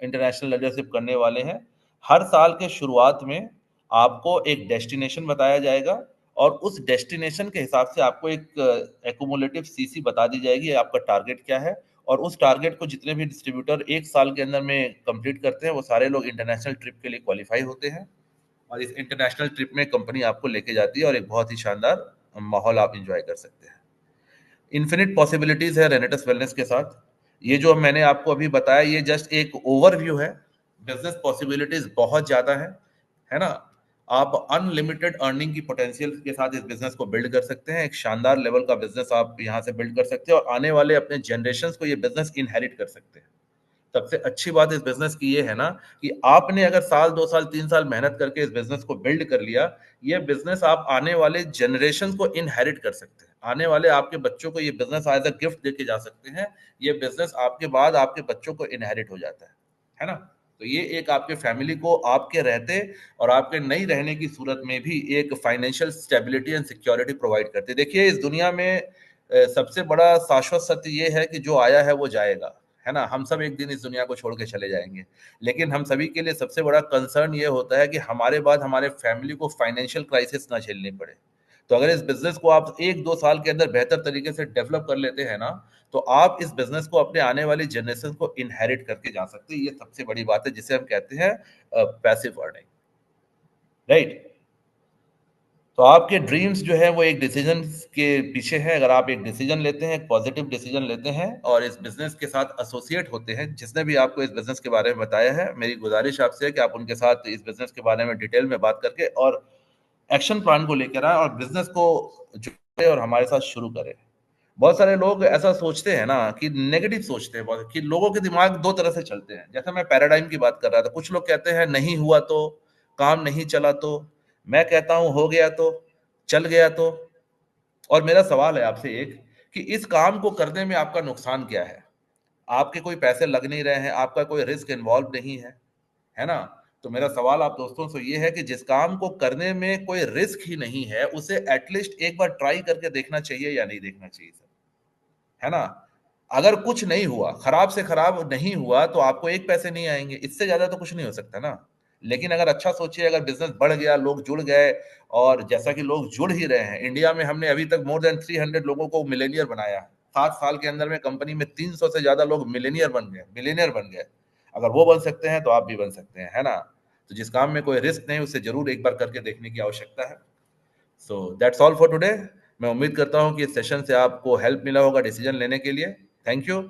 इंटरनेशनल लीडरशिप करने वाले हैं। हर साल के शुरुआत में आपको एक डेस्टिनेशन बताया जाएगा और उस डेस्टिनेशन के हिसाब से आपको एक एक्यूमुलेटिव सीसी बता दी जाएगी आपका टारगेट क्या है। और उस टारगेट को जितने भी डिस्ट्रीब्यूटर एक साल के अंदर में कंप्लीट करते हैं वो सारे लोग इंटरनेशनल ट्रिप के लिए क्वालिफाई होते हैं। और इस इंटरनेशनल ट्रिप में कंपनी आपको लेके जाती है और एक बहुत ही शानदार माहौल आप इंजॉय कर सकते हैं। इन्फिनिट पॉसिबिलिटीज है रेनेटस वेलनेस के साथ। ये जो मैंने आपको अभी बताया ये जस्ट एक ओवरव्यू है। बिजनेस पॉसिबिलिटीज बहुत ज्यादा है ना। आप अनलिमिटेड अर्निंग की पोटेंशियल के साथ इस बिजनेस को बिल्ड कर सकते हैं। एक शानदार लेवल का बिजनेस आप यहाँ से बिल्ड कर सकते हैं और आने वाले अपने जनरेशन को ये बिजनेस इनहेरिट कर सकते हैं। सबसे अच्छी बात इस बिजनेस की ये है ना कि आपने अगर साल 2 साल 3 साल मेहनत करके इस बिजनेस को बिल्ड कर लिया, ये बिजनेस आप आने वाले जनरेशन को इनहेरिट कर सकते हैं। आने वाले आपके बच्चों को ये बिजनेस एज अ गिफ्ट देके जा सकते हैं। ये बिजनेस आपके बाद आपके बच्चों को इनहेरिट हो जाता है ना। तो ये एक आपके फैमिली को आपके रहते और आपके नहीं रहने की सूरत में भी एक financial stability and security provide करती है। देखिए इस दुनिया में सबसे बड़ा शाश्वत सत्य ये है कि जो आया है वो जाएगा, है ना। हम सब एक दिन इस दुनिया को छोड़ के चले जाएंगे। लेकिन हम सभी के लिए सबसे बड़ा कंसर्न ये होता है कि हमारे बाद हमारे फैमिली को फाइनेंशियल क्राइसिस ना झेलनी पड़े। तो अगर इस बिजनेस को आप 1-2 साल के अंदर बेहतर तरीके से डेवलप कर लेते हैं ना, तो आप इस बिजनेस को अपने आने वाली जनरेशन को इनहेरिट करके जा सकते हैं। ये सबसे बड़ी बात है जिसे हम कहते हैं पैसिव अर्निंग, राइट। तो आपके ड्रीम्स जो है वो एक डिसीजन के पीछे है। अगर आप एक डिसीजन लेते हैं, एक पॉजिटिव डिसीजन लेते हैं और इस बिजनेस के साथ एसोसिएट होते हैं, जिसने भी आपको इस बिजनेस के बारे में बताया है, मेरी गुजारिश आपसे है कि आप उनके साथ इस बिजनेस के बारे में डिटेल में बात करके और एक्शन प्लान को लेकर आए और बिजनेस को जुड़े और हमारे साथ शुरू करें। बहुत सारे लोग ऐसा सोचते हैं ना कि नेगेटिव सोचते हैं बहुत, कि लोगों के दिमाग दो तरह से चलते हैं। जैसे मैं पैराडाइम की बात कर रहा था, कुछ लोग कहते हैं नहीं हुआ तो, काम नहीं चला तो। मैं कहता हूं हो गया तो, चल गया तो। और मेरा सवाल है आपसे एक, कि इस काम को करने में आपका नुकसान क्या है? आपके कोई पैसे लग नहीं रहे हैं, आपका कोई रिस्क इन्वॉल्व नहीं है ना। तो मेरा सवाल आप दोस्तों से ये है कि जिस काम को करने में कोई रिस्क ही नहीं है उसे एटलीस्ट एक बार ट्राई करके देखना चाहिए या नहीं देखना चाहिए सर, है ना। अगर कुछ नहीं हुआ, खराब से खराब नहीं हुआ, तो आपको एक पैसे नहीं आएंगे, इससे ज्यादा तो कुछ नहीं हो सकता ना। लेकिन अगर अच्छा सोचिए, अगर बिजनेस बढ़ गया, लोग जुड़ गए, और जैसा कि लोग जुड़ ही रहे हैं, इंडिया में हमने अभी तक मोर देन 300 लोगों को मिलेनियर बनाया। 7 साल के अंदर में कंपनी में 300 से ज्यादा लोग मिलेनियर बन गए, मिलेनियर बन गए। अगर वो बन सकते हैं तो आप भी बन सकते हैं, है ना। तो जिस काम में कोई रिस्क नहीं उसे जरूर एक बार करके देखने की आवश्यकता है। So that's all for today. मैं उम्मीद करता हूँ कि इस सेशन से आपको हेल्प मिला होगा डिसीजन लेने के लिए। Thank you.